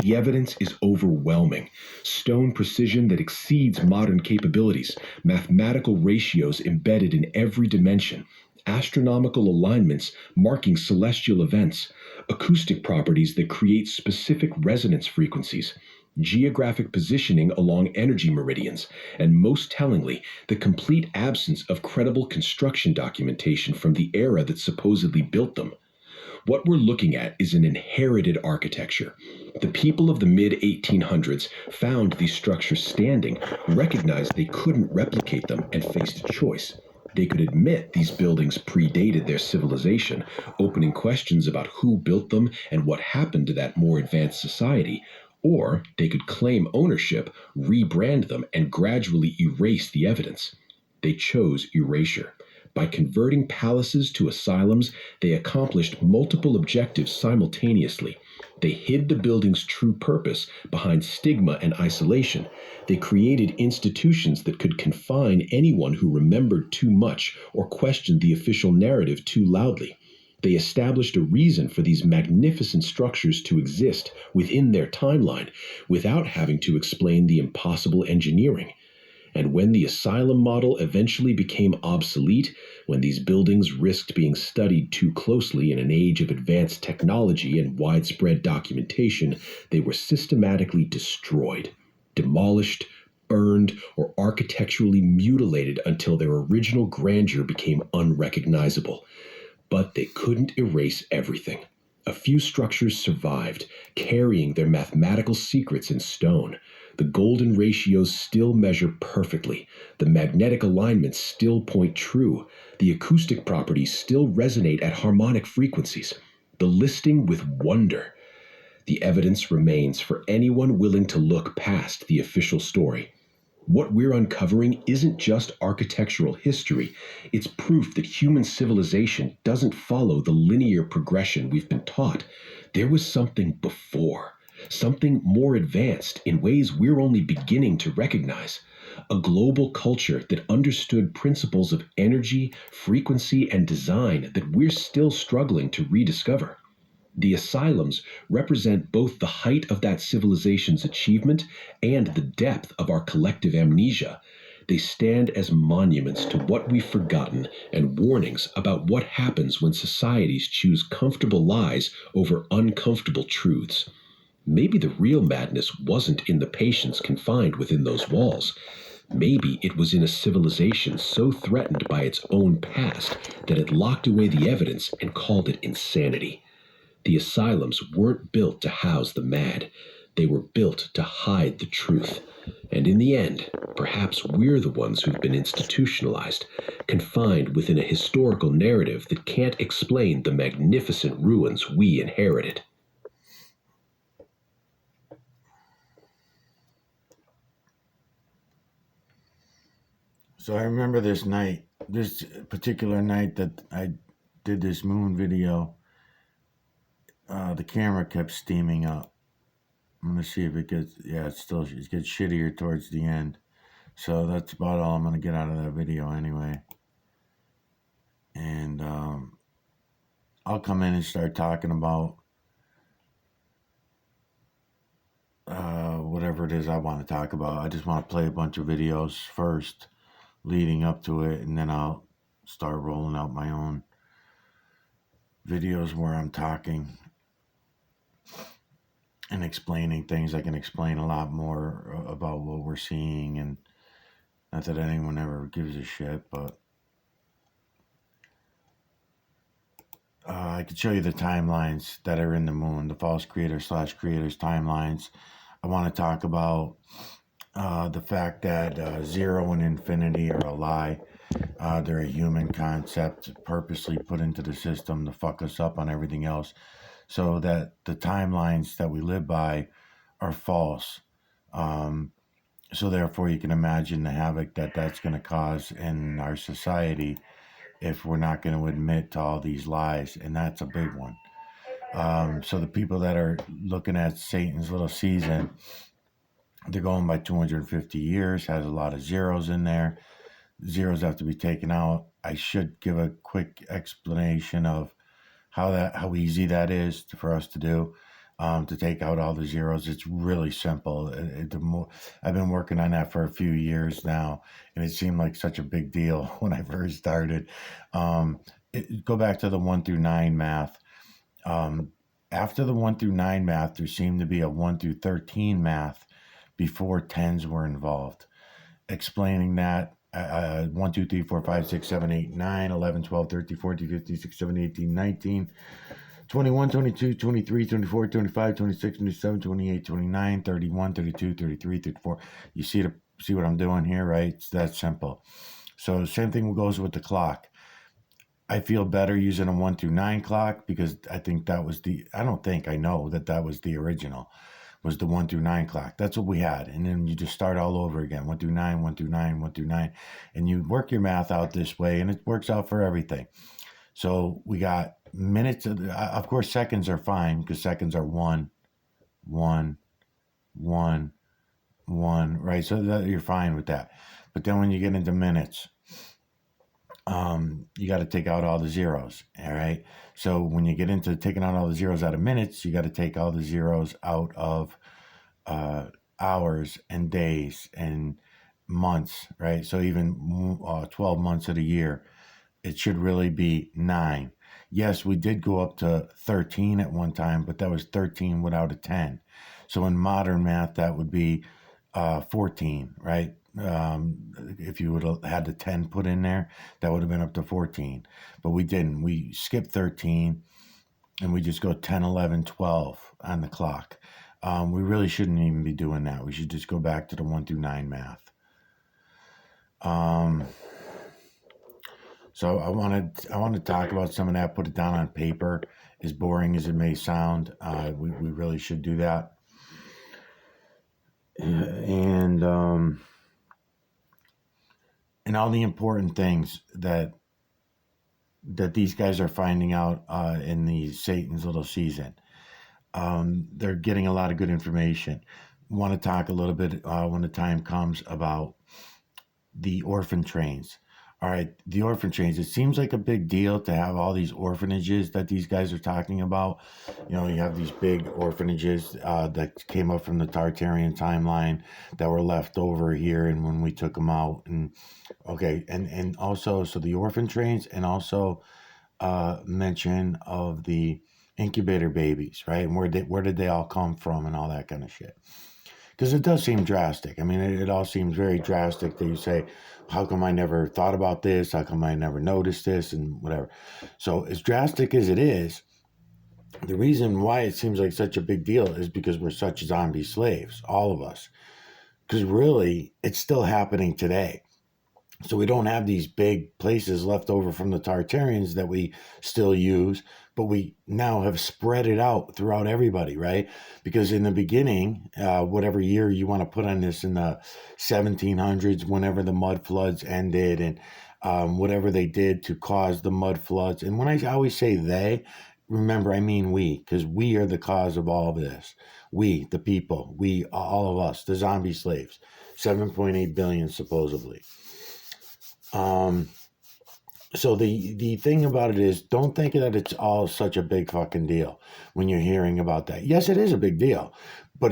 The evidence is overwhelming. Stone precision that exceeds modern capabilities, mathematical ratios embedded in every dimension, astronomical alignments marking celestial events, acoustic properties that create specific resonance frequencies, geographic positioning along energy meridians, and most tellingly, the complete absence of credible construction documentation from the era that supposedly built them. What we're looking at is an inherited architecture. The people of the mid-1800s found these structures standing, recognized they couldn't replicate them, and faced a choice. They could admit these buildings predated their civilization, opening questions about who built them and what happened to that more advanced society, or they could claim ownership, rebrand them, and gradually erase the evidence. They chose erasure. By converting palaces to asylums, they accomplished multiple objectives simultaneously. They hid the building's true purpose behind stigma and isolation. They created institutions that could confine anyone who remembered too much or questioned the official narrative too loudly. They established a reason for these magnificent structures to exist within their timeline without having to explain the impossible engineering. And when the asylum model eventually became obsolete, when these buildings risked being studied too closely in an age of advanced technology and widespread documentation, they were systematically destroyed, demolished, burned, or architecturally mutilated until their original grandeur became unrecognizable. But they couldn't erase everything. A few structures survived, carrying their mathematical secrets in stone. The golden ratios still measure perfectly. The magnetic alignments still point true. The acoustic properties still resonate at harmonic frequencies. The listing with wonder. The evidence remains for anyone willing to look past the official story. What we're uncovering isn't just architectural history, it's proof that human civilization doesn't follow the linear progression we've been taught. There was something before, something more advanced in ways we're only beginning to recognize. A global culture that understood principles of energy, frequency, and design that we're still struggling to rediscover. The asylums represent both the height of that civilization's achievement and the depth of our collective amnesia. They stand as monuments to what we've forgotten and warnings about what happens when societies choose comfortable lies over uncomfortable truths. Maybe the real madness wasn't in the patients confined within those walls. Maybe it was in a civilization so threatened by its own past that it locked away the evidence and called it insanity. The asylums weren't built to house the mad. They were built to hide the truth. And in the end, perhaps we're the ones who've been institutionalized, confined within a historical narrative that can't explain the magnificent ruins we inherited. So I remember this particular night that I did this moon video. The camera kept steaming up. I'm gonna see if it gets. Yeah, it gets shittier towards the end. So that's about all I'm gonna get out of that video anyway. And I'll come in and start talking about whatever it is I want to talk about. I just want to play a bunch of videos first, leading up to it, and then I'll start rolling out my own videos where I'm talking and explaining things. I can explain a lot more about what we're seeing, and not that anyone ever gives a shit, but I could show you the timelines that are in the moon, the false creator/creators timelines. I want to talk about the fact that zero and infinity are a lie. They're a human concept purposely put into the system to fuck us up on everything else, so that the timelines that we live by are false. So therefore, you can imagine the havoc that that's going to cause in our society if we're not going to admit to all these lies, and that's a big one. So the people that are looking at Satan's little season, they're going by 250 years, has a lot of zeros in there. Zeros have to be taken out. I should give a quick explanation of how easy that is for us to do, to take out all the zeros. It's really simple. I've been working on that for a few years now, and it seemed like such a big deal when I first started. Go back to the 1 through 9 math. After the 1 through 9 math, there seemed to be a 1 through 13 math before tens were involved. Explaining that, 1, 2, 3, 4, 5, 6, 7, 8, 9, 11, 12, 13, 14, 15, 16, 17, 18, 19, 21, 22, 23, 24, 25, 26, 27, 28, 29, 31, 32, 33, 34. You see what I'm doing here, right? It's that simple. So same thing goes with the clock. I feel better using a 1 through 9 clock because I know that was the original, was the 1 through 9 clock. That's what we had. And then you just start all over again, 1 through 9, 1 through 9, 1 through 9. And you work your math out this way, and it works out for everything. So we got minutes. Of course, seconds are fine because seconds are 1, 1, 1, 1, right? So you're fine with that. But then when you get into minutes, you got to take out all the zeros. All right. So when you get into taking out all the zeros out of minutes, you got to take all the zeros out of hours and days and months, right? So even 12 months of the year, it should really be 9. Yes, we did go up to 13 at one time, but that was 13 without a 10. So in modern math, that would be 14, right? If you would have had the 10 put in there, that would have been up to 14. But we didn't. We skipped 13, and we just go 10, 11, 12 on the clock. We really shouldn't even be doing that. We should just go back to the 1 through 9 math. So I want to talk about some of that, put it down on paper, as boring as it may sound. We really should do that. And all the important things that these guys are finding out in the Satan's little season. they're getting a lot of good information. Want to talk a little bit when the time comes about the orphan trains. All right, the orphan trains. It seems like a big deal to have all these orphanages that these guys are talking about. You know, you have these big orphanages that came up from the Tartarian timeline that were left over here, and when we took them out, and okay, and also so the orphan trains, and also mention of the incubator babies, right? And where did they all come from, and all that kind of shit. Because it does seem drastic. I mean, it all seems very drastic that you say, how come I never thought about this? How come I never noticed this? And whatever. So, as drastic as it is, the reason why it seems like such a big deal is because we're such zombie slaves, all of us. Because really, it's still happening today. So we don't have these big places left over from the Tartarians that we still use, but we now have spread it out throughout everybody, right? Because in the beginning, whatever year you want to put on this, in the 1700s, whenever the mud floods ended, and whatever they did to cause the mud floods. And when I always say they, remember, I mean we, because we are the cause of all of this. We, the people, we, all of us, the zombie slaves, 7.8 billion supposedly. So the thing about it is, don't think that it's all such a big fucking deal when you're hearing about that. Yes, it is a big deal, but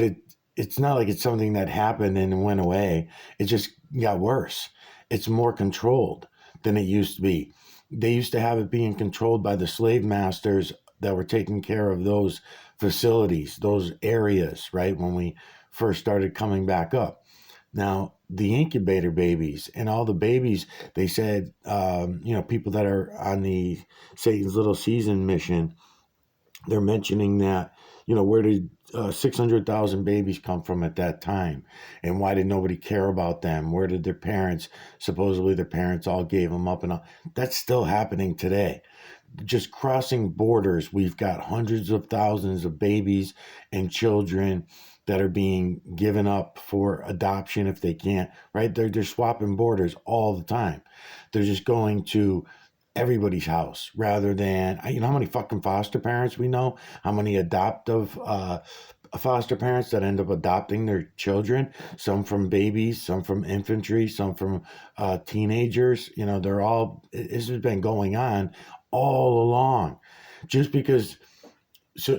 it's not like it's something that happened and went away. It just got worse. It's more controlled than it used to be. They used to have it being controlled by the slave masters that were taking care of those facilities, those areas, right? When we first started coming back up. Now, the incubator babies and all the babies, they said, people that are on the Satan's Little Season mission, they're mentioning that, where did 600,000 babies come from at that time? And why did nobody care about them? Where did their parents, supposedly their parents all gave them up and all? That's still happening today. Just crossing borders, we've got hundreds of thousands of babies and children that are being given up for adoption if they can't, right? They're swapping borders all the time. They're just going to everybody's house rather than, how many fucking foster parents we know? How many adoptive foster parents that end up adopting their children? Some from babies, some from infantry, some from teenagers. This has been going on all along. Just because... So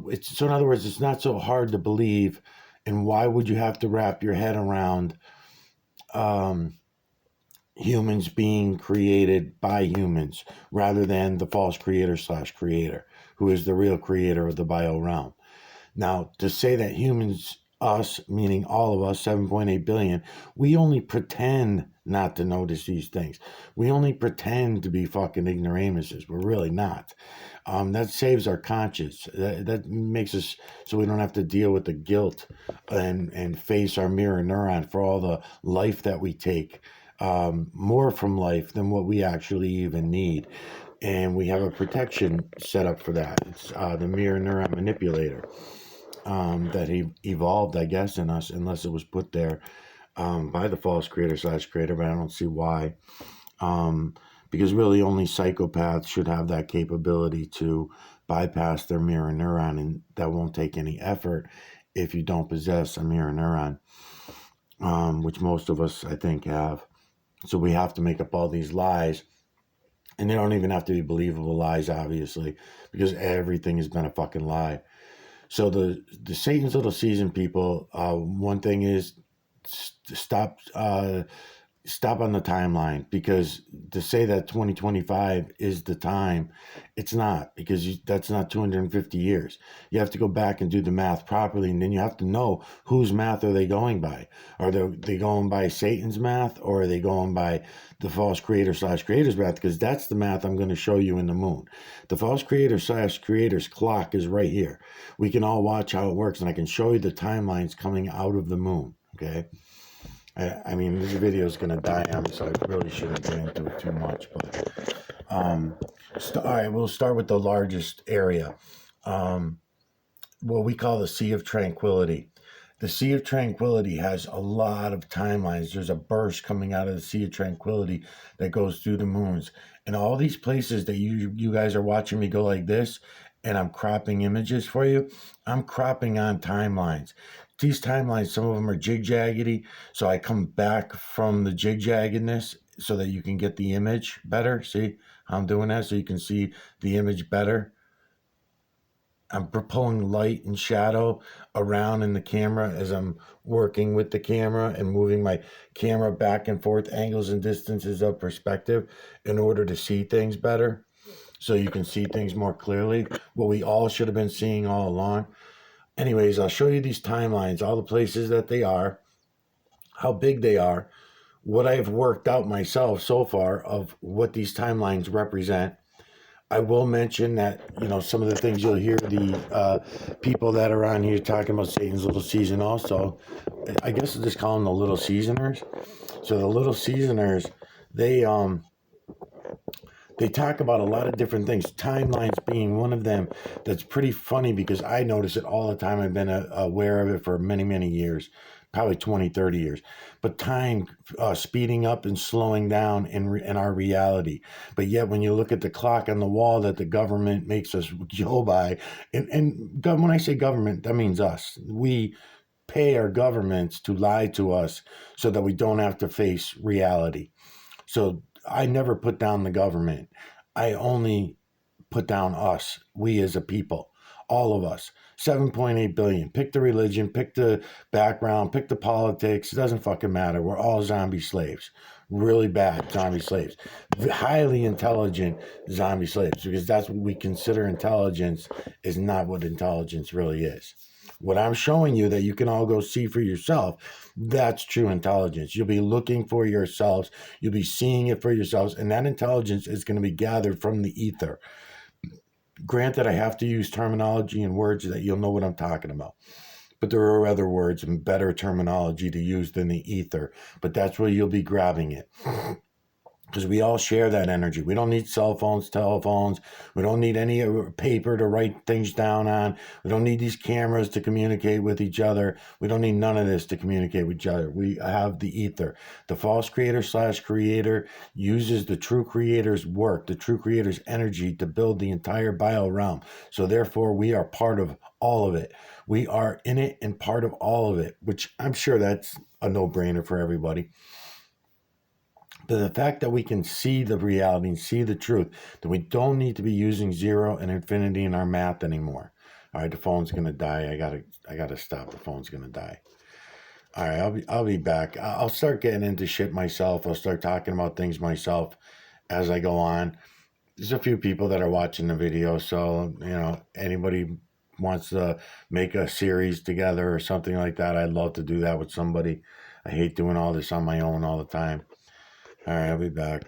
in other words, it's not so hard to believe, and why would you have to wrap your head around humans being created by humans rather than the false creator/creator, who is the real creator of the bio realm? Now, to say that humans, us, meaning all of us, 7.8 billion, we only pretend not to notice these things. We only pretend to be fucking ignoramuses. We're really not. That saves our conscience. That makes us so we don't have to deal with the guilt and face our mirror neuron for all the life that we take, more from life than what we actually even need. And we have a protection set up for that. It's the mirror neuron manipulator that he evolved, I guess, in us, unless it was put there by the false creator/creator, but I don't see why. Because really only psychopaths should have that capability to bypass their mirror neuron, and that won't take any effort if you don't possess a mirror neuron, which most of us, I think, have. So we have to make up all these lies, and they don't even have to be believable lies, obviously, because everything has been a fucking lie. So the Satan's Little Season people, one thing is stop on the timeline, because to say that 2025 is the time, it's not, because that's not 250 years. You have to go back and do the math properly, and then you have to know whose math are they going by. Are they going by Satan's math, or are they going by the false creator/creator's math? Because that's the math I'm going to show you in the moon. The false creator/creator's clock is right here. We can all watch how it works, and I can show you the timelines coming out of the moon, okay? I mean, this video is going to die on me, so I really shouldn't get into it too much. But all right, we'll start with the largest area, what we call the Sea of Tranquility. The Sea of Tranquility has a lot of timelines. There's a burst coming out of the Sea of Tranquility that goes through the moons. And all these places that you guys are watching me go like this, and I'm cropping images for you, I'm cropping on timelines. These timelines, some of them are jig-jaggedy, so I come back from the jig-jaggedness so that you can get the image better. See how I'm doing that so you can see the image better? I'm pulling light and shadow around in the camera as I'm working with the camera and moving my camera back and forth, angles and distances of perspective in order to see things better so you can see things more clearly, what we all should have been seeing all along. Anyways, I'll show you these timelines, all the places that they are, how big they are, what I've worked out myself so far of what these timelines represent. I will mention that, some of the things you'll hear the people that are on here talking about Satan's Little Season also, I guess I'll just call them the Little Seasoners. So the Little Seasoners, they talk about a lot of different things, timelines being one of them. That's pretty funny because I notice it all the time. I've been aware of it for many, many years, probably 20, 30 years. But time speeding up and slowing down in our reality. But yet when you look at the clock on the wall that the government makes us go by, and when I say government, that means us. We pay our governments to lie to us so that we don't have to face reality. So I never put down the government. I only put down us, we as a people, all of us. 7.8 billion. Pick the religion, pick the background, pick the politics. It doesn't fucking matter. We're all zombie slaves. Really bad zombie slaves. Highly intelligent zombie slaves, because that's what we consider intelligence is not what intelligence really is. What I'm showing you that you can all go see for yourself, that's true intelligence. You'll be looking for yourselves. You'll be seeing it for yourselves. And that intelligence is going to be gathered from the ether. Granted, I have to use terminology and words that you'll know what I'm talking about. But there are other words and better terminology to use than the ether. But that's where you'll be grabbing it. Because we all share that energy. We don't need cell phones, telephones. We don't need any paper to write things down on. We don't need these cameras to communicate with each other. We don't need none of this to communicate with each other. We have the ether. The false creator/creator uses the true creator's work, the true creator's energy to build the entire bio realm. So therefore, we are part of all of it. We are in it and part of all of it, which I'm sure that's a no-brainer for everybody. But the fact that we can see the reality and see the truth, that we don't need to be using zero and infinity in our math anymore. All right, the phone's gonna die. I gotta stop. The phone's gonna die. All right, I'll be back. I'll start getting into shit myself. I'll start talking about things myself as I go on. There's a few people that are watching the video, so anybody wants to make a series together or something like that, I'd love to do that with somebody. I hate doing all this on my own all the time. All right, I'll be back.